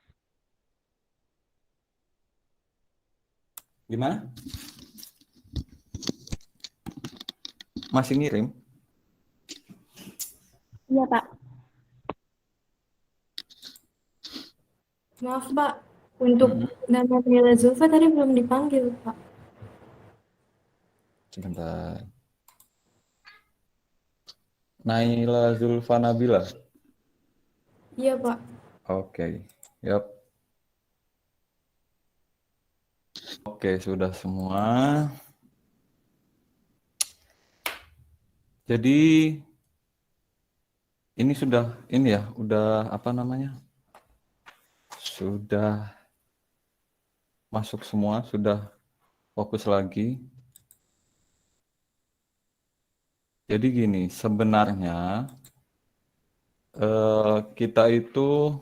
[SPEAKER 1] Gimana? Masih ngirim?
[SPEAKER 8] Iya, Pak.
[SPEAKER 3] Maaf, Pak. Untuk nama Nila Zulfa tadi belum dipanggil, Pak.
[SPEAKER 1] Sebentar. Naila Zulfa Nabila.
[SPEAKER 3] Iya, Pak.
[SPEAKER 1] Oke. Yap. Oke, sudah semua. Jadi ini sudah udah apa namanya? Sudah masuk semua, sudah fokus lagi. Jadi gini, sebenarnya kita itu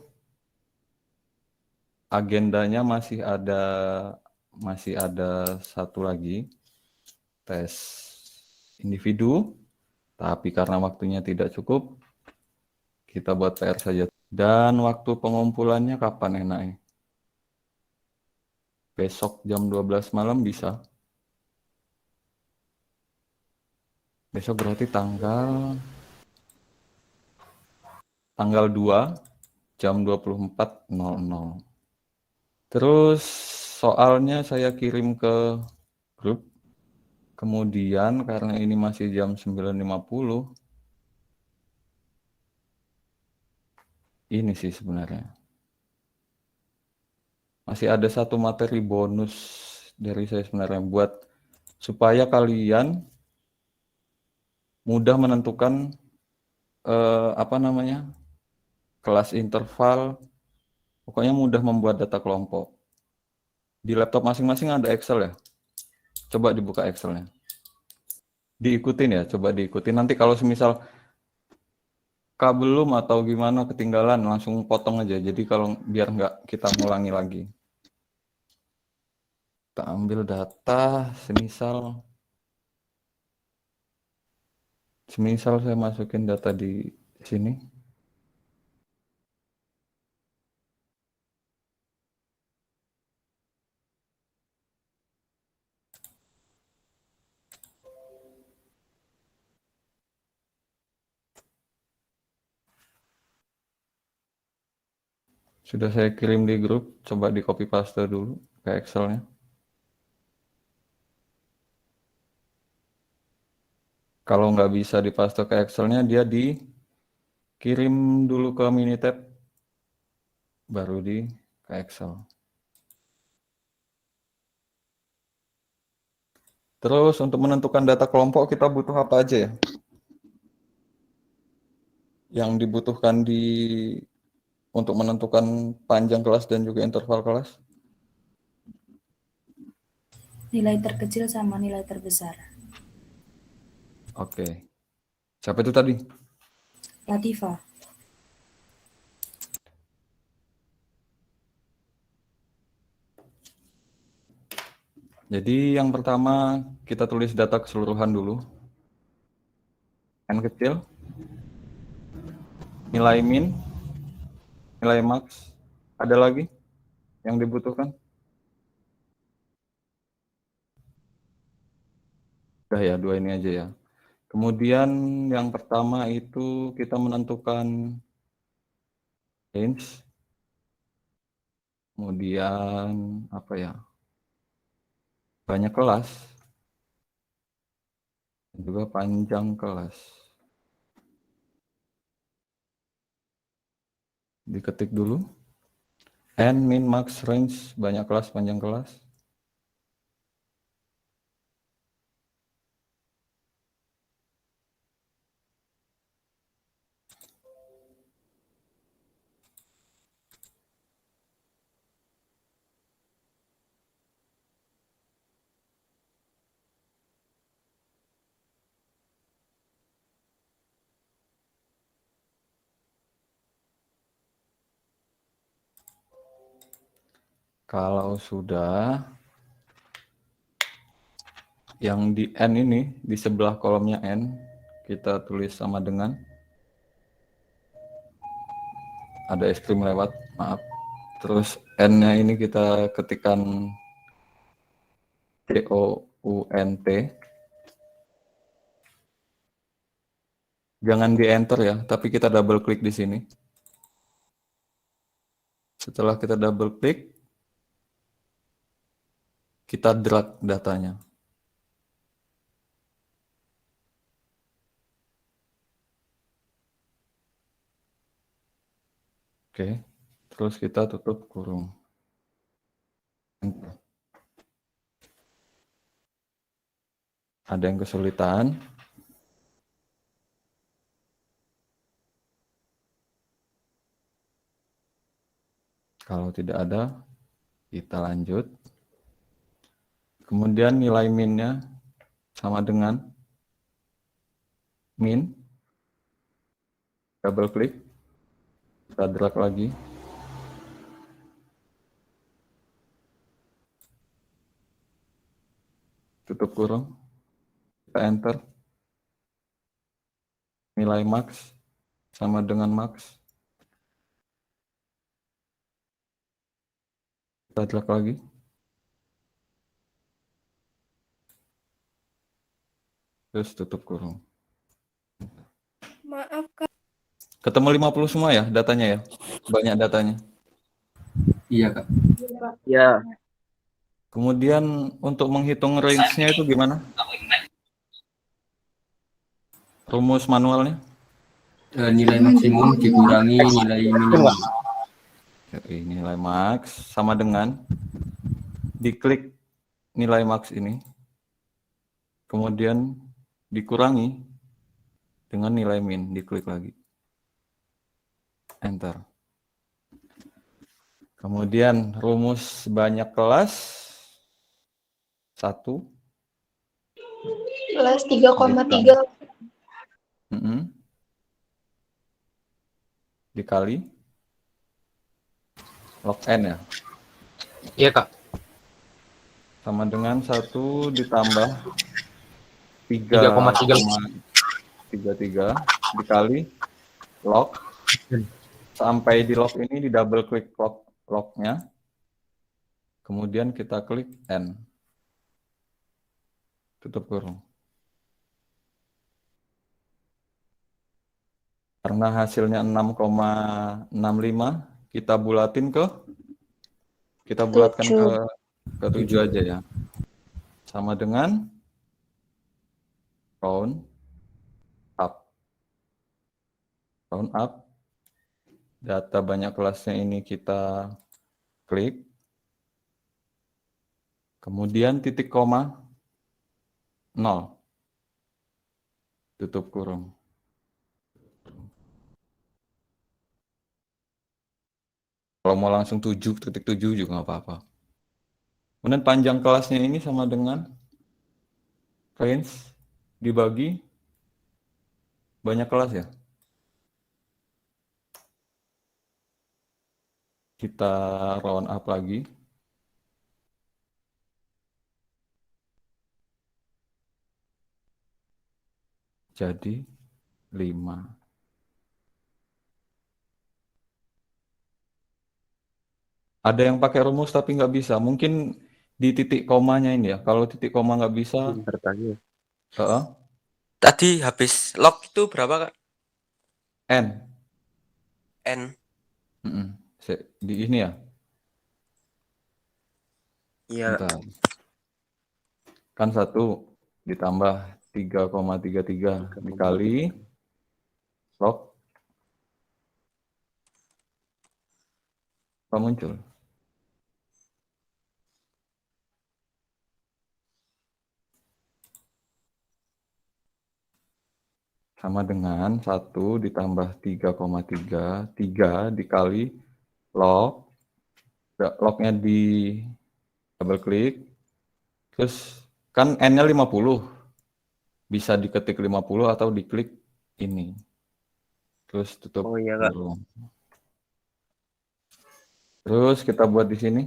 [SPEAKER 1] agendanya masih ada satu lagi tes individu, tapi karena waktunya tidak cukup, kita buat PR saja. Dan waktu pengumpulannya kapan enaknya? Besok jam 12 malam bisa. Besok berarti tanggal 2 jam 24.00. Terus soalnya saya kirim ke grup. Kemudian karena ini masih jam 9.50, ini sih sebenarnya. Masih ada satu materi bonus dari saya sebenarnya buat supaya kalian mudah menentukan kelas interval, pokoknya mudah membuat data kelompok. Di laptop masing-masing ada Excel ya. Coba dibuka Excelnya. Diikutin ya, coba diikutin. Nanti kalau semisal belum atau gimana ketinggalan, langsung potong aja. Jadi kalau biar nggak kita ngulangi lagi. Kita ambil data, semisal saya masukin data di sini. Sudah saya kirim di grup, coba di copy paste dulu ke Excelnya. Kalau nggak bisa dipaste ke Excelnya, dia dikirim dulu ke Minitab, baru ke Excel. Terus untuk menentukan data kelompok kita butuh apa aja ya? Yang dibutuhkan untuk menentukan panjang kelas dan juga interval kelas?
[SPEAKER 2] Nilai terkecil sama nilai terbesar.
[SPEAKER 1] Oke. Siapa itu tadi?
[SPEAKER 2] Latifah.
[SPEAKER 1] Jadi yang pertama kita tulis data keseluruhan dulu. N kecil, nilai min, nilai max. Ada lagi yang dibutuhkan? Udah ya, dua ini aja ya. Kemudian yang pertama itu kita menentukan range. Kemudian apa ya? Banyak kelas. Dan juga panjang kelas. Diketik dulu. N, min, max, range, banyak kelas, panjang kelas. Kalau sudah, yang di N ini, di sebelah kolomnya N, kita tulis sama dengan, ada es krim lewat, maaf. Terus N-nya ini kita ketikkan COUNT. Jangan di enter ya, tapi kita double klik di sini. Setelah kita double klik, kita drag datanya. Oke, terus kita tutup kurung. Ada yang kesulitan? Kalau tidak ada, kita lanjut. Kemudian nilai min-nya sama dengan min. Double klik. Kita drag lagi. Tutup kurung. Kita enter. Nilai max sama dengan max. Kita drag lagi. Terus tutup kurung.
[SPEAKER 7] Maaf Kak.
[SPEAKER 1] Ketemu 50 semua ya datanya ya? Banyak datanya.
[SPEAKER 4] Iya, Kak.
[SPEAKER 5] Ya.
[SPEAKER 1] Kemudian untuk menghitung range-nya itu gimana? Rumus manualnya?
[SPEAKER 4] Nilai maksimum dikurangi nilai minimum.
[SPEAKER 1] Oke, nilai max sama dengan diklik nilai max ini. Kemudian dikurangi dengan nilai min, diklik lagi. Enter. Kemudian rumus banyak kelas 1
[SPEAKER 8] Kelas 3,3.
[SPEAKER 1] Dikali log n ya.
[SPEAKER 11] Iya, Kak.
[SPEAKER 1] Sama dengan 1 ditambah
[SPEAKER 11] 3,33
[SPEAKER 1] dikali log. Sampai di log ini di double klik lognya. Kemudian kita klik N. Tutup kurung. Karena hasilnya 6,65, kita bulatkan ke 7 aja ya. Sama dengan round up. Round up. Data banyak kelasnya ini kita klik. Kemudian titik koma 0. Tutup kurung. Kalau mau langsung 7.7 juga nggak apa-apa. Kemudian panjang kelasnya ini sama dengan range dibagi banyak kelas ya. Kita round up lagi. jadi 5. Ada yang pakai rumus tapi nggak bisa. Mungkin di titik komanya ini ya. Kalau titik koma nggak bisa,
[SPEAKER 5] Pinter tadi.
[SPEAKER 1] heeh,
[SPEAKER 6] Tadi habis log itu berapa, Kak?
[SPEAKER 1] N.
[SPEAKER 6] N.
[SPEAKER 1] Mm-mm. Di ini ya.
[SPEAKER 6] Iya.
[SPEAKER 1] Bentar. Kan 1 ditambah 3,33 dikali log apa muncul? Sama dengan 1 ditambah 3,3, 3 dikali log, lognya di double klik, terus kan N-nya 50, bisa diketik 50 atau diklik ini, terus tutup
[SPEAKER 5] Oh iya, Kak.
[SPEAKER 1] kurung. Terus kita buat di sini.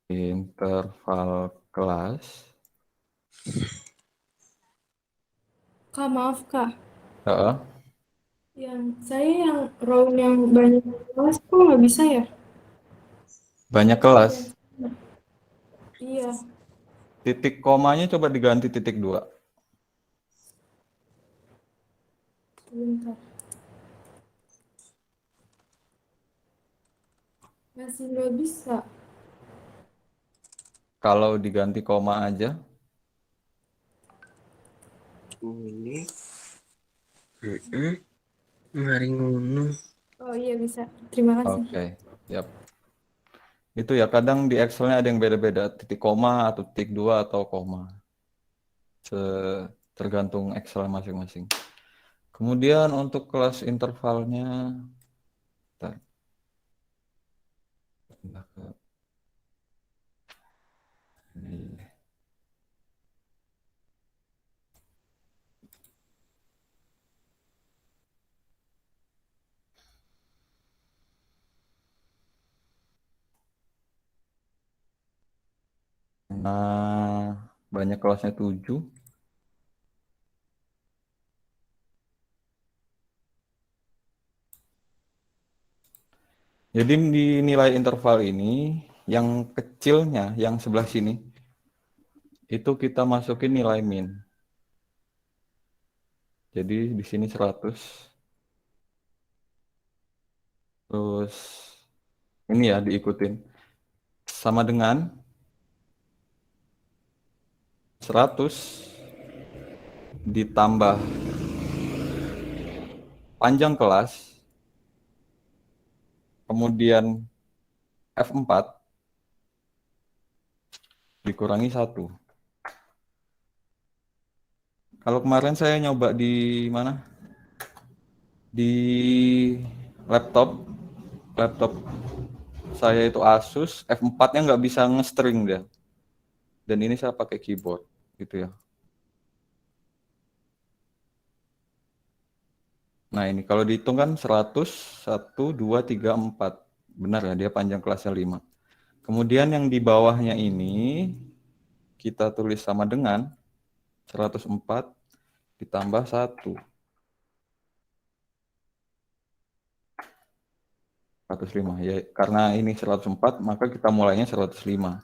[SPEAKER 1] Interval kelas.
[SPEAKER 3] Kak, maaf Kak.
[SPEAKER 1] Heeh.
[SPEAKER 3] Yang row yang banyak kelas kok nggak bisa ya?
[SPEAKER 1] Banyak kelas.
[SPEAKER 3] Iya.
[SPEAKER 1] Titik komanya coba diganti titik 2.
[SPEAKER 3] Sebentar. Masih nggak bisa.
[SPEAKER 1] Kalau diganti koma aja.
[SPEAKER 5] Ini. Mari ngono.
[SPEAKER 3] Oh iya bisa. Terima kasih.
[SPEAKER 1] Oke, yap. Itu ya, kadang di Excel-nya ada yang beda-beda, titik koma atau titik 2 atau koma. Tergantung Excel masing-masing. Kemudian untuk kelas intervalnya, bentar. Ini. Nah, banyak kelasnya 7. Jadi di nilai interval ini, yang kecilnya, yang sebelah sini, itu kita masukin nilai min. Jadi di sini 100. Terus ini ya diikutin. Sama dengan 100 ditambah panjang kelas, kemudian F4 dikurangi 1. Kalau kemarin saya nyoba di mana? Di laptop saya itu Asus, F4-nya nggak bisa nge-string dia. Dan ini saya pakai keyboard, gitu ya. Nah ini kalau dihitung kan 100, 1, 2, 3, 4. Benar ya, dia panjang kelasnya 5. Kemudian yang di bawahnya ini, kita tulis sama dengan 104 ditambah 1. 105 ya, karena ini 104 maka kita mulainya 105.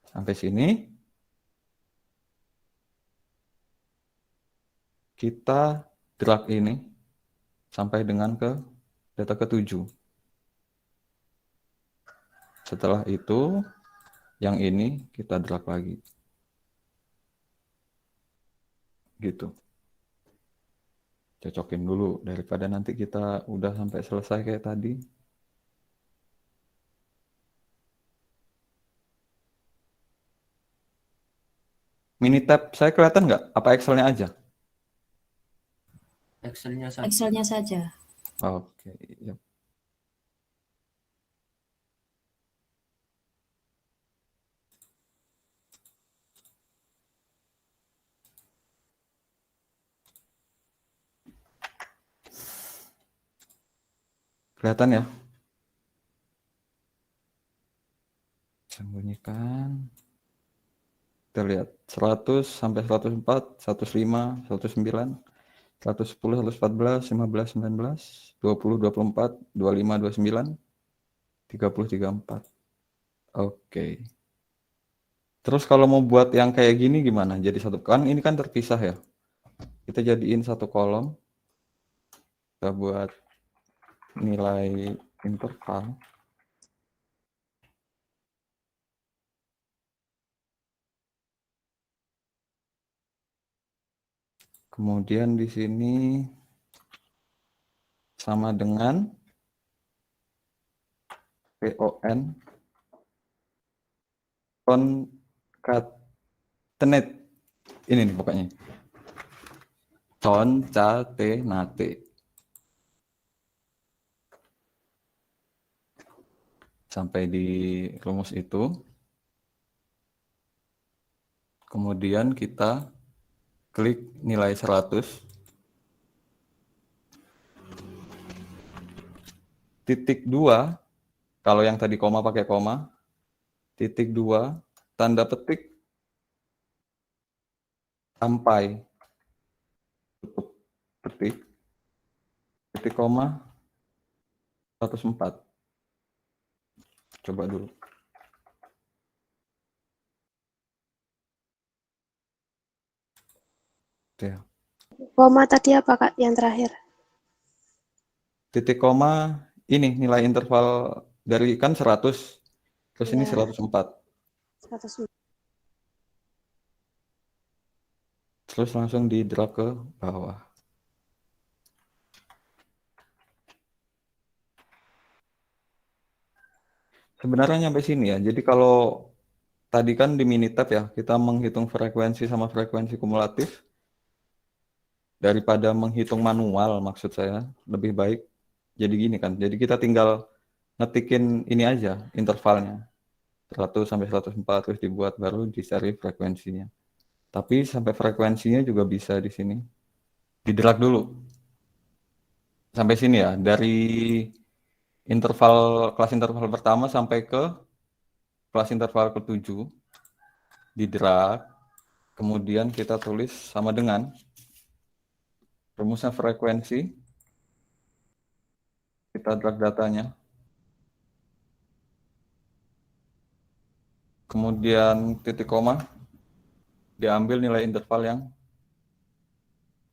[SPEAKER 1] Sampai sini kita drag ini sampai dengan ke data ke-7. Setelah itu yang ini kita drag lagi. Gitu. Cocokin dulu daripada nanti kita udah sampai selesai kayak tadi. Minitab saya kelihatan nggak? Apa Excel-nya aja?
[SPEAKER 4] Excel-nya saja.
[SPEAKER 2] Excel-nya saja.
[SPEAKER 1] Oke, ya. Kelihatan ya? Sembunyikan. Kita lihat 100 sampai 104, 105, 109, 110, 114, 15, 19, 20, 24, 25, 29, 30, 34. Oke. Terus kalau mau buat yang kayak gini gimana? Jadi satu kan ini kan terpisah ya. Kita jadiin satu kolom. Kita buat nilai interval. Kemudian di sini sama dengan PON concatenate. Ini nih pokoknya. Concatenate. Sampai di rumus itu. Kemudian kita klik nilai 100. Titik 2, kalau yang tadi koma pakai koma. Titik 2, tanda petik, sampai, tutup petik, titik koma, 104. Coba dulu. Ya.
[SPEAKER 7] Koma tadi apa Kak yang terakhir?
[SPEAKER 1] Titik koma ini nilai interval dari kan 100 terus ini
[SPEAKER 7] Ya.
[SPEAKER 1] 104.
[SPEAKER 7] 104.
[SPEAKER 1] Terus langsung di drag ke bawah. Sebenarnya sampai sini ya. Jadi kalau tadi kan di Minitab ya, kita menghitung frekuensi sama frekuensi kumulatif. Daripada menghitung manual maksud saya, lebih baik jadi gini kan. Jadi kita tinggal ngetikin ini aja intervalnya. 100 sampai 104 terus dibuat baru dicari frekuensinya. Tapi sampai frekuensinya juga bisa di sini. Di-drag dulu. Sampai sini ya, dari kelas interval pertama sampai ke kelas interval ke-7. Di-drag. Kemudian kita tulis sama dengan rumusnya frekuensi, kita drag datanya, kemudian titik koma, diambil nilai interval yang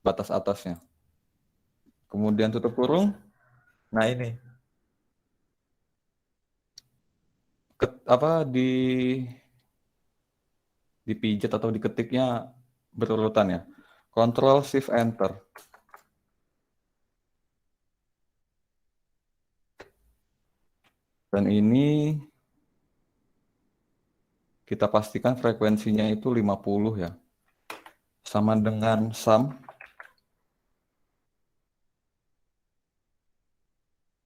[SPEAKER 1] batas atasnya, kemudian tutup kurung. Nah ini, dipijat atau diketiknya berurutan ya, Ctrl Shift Enter. Dan ini kita pastikan frekuensinya itu 50 ya. Sama dengan sum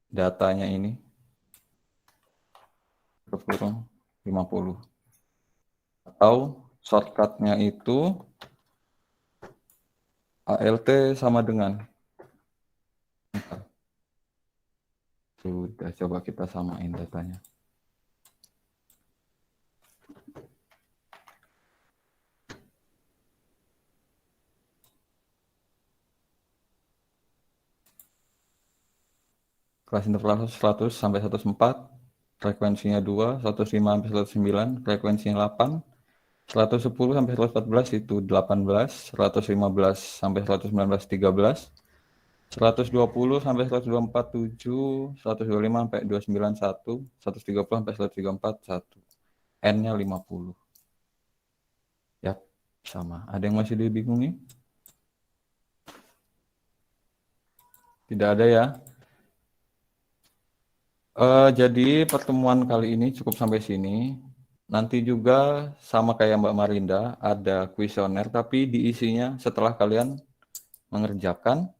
[SPEAKER 1] datanya ini. Kurung 50. Atau shortcutnya itu ALT sama dengan. Sudah, coba kita samain datanya. Kelas interval 100 sampai 104, frekuensinya 2, 105 sampai 109, frekuensinya 8, 110 sampai 114 itu 18, 115 sampai 119 13, 120 sampai 124 7, 125 sampai 291, 130 sampai 134 1. N-nya 50. Yap, sama. Ada yang masih dibingungi? Tidak ada ya? Jadi pertemuan kali ini cukup sampai sini. Nanti juga sama kayak Mbak Marinda, ada kuesioner, tapi diisinya setelah kalian mengerjakan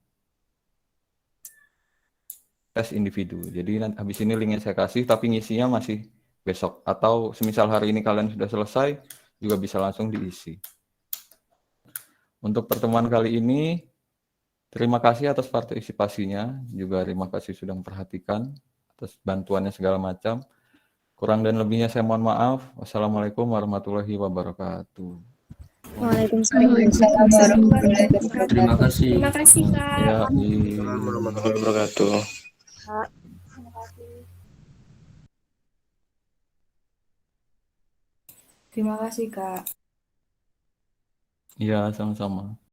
[SPEAKER 1] tes individu. Jadi habis ini linknya saya kasih, tapi ngisinya masih besok. Atau semisal hari ini kalian sudah selesai, juga bisa langsung diisi. Untuk pertemuan kali ini, terima kasih atas partisipasinya. Juga terima kasih sudah memperhatikan, atas bantuannya segala macam. Kurang dan lebihnya saya mohon maaf. Wassalamualaikum warahmatullahi wabarakatuh.
[SPEAKER 7] Waalaikumsalam
[SPEAKER 9] Waalaikumsalam.
[SPEAKER 4] Terima kasih.
[SPEAKER 7] Terima kasih Kak.
[SPEAKER 1] Ya,
[SPEAKER 6] Assalamualaikum warahmatullahi wabarakatuh.
[SPEAKER 7] Kak. Terima kasih.
[SPEAKER 3] Terima kasih, Kak.
[SPEAKER 1] iya sama-sama.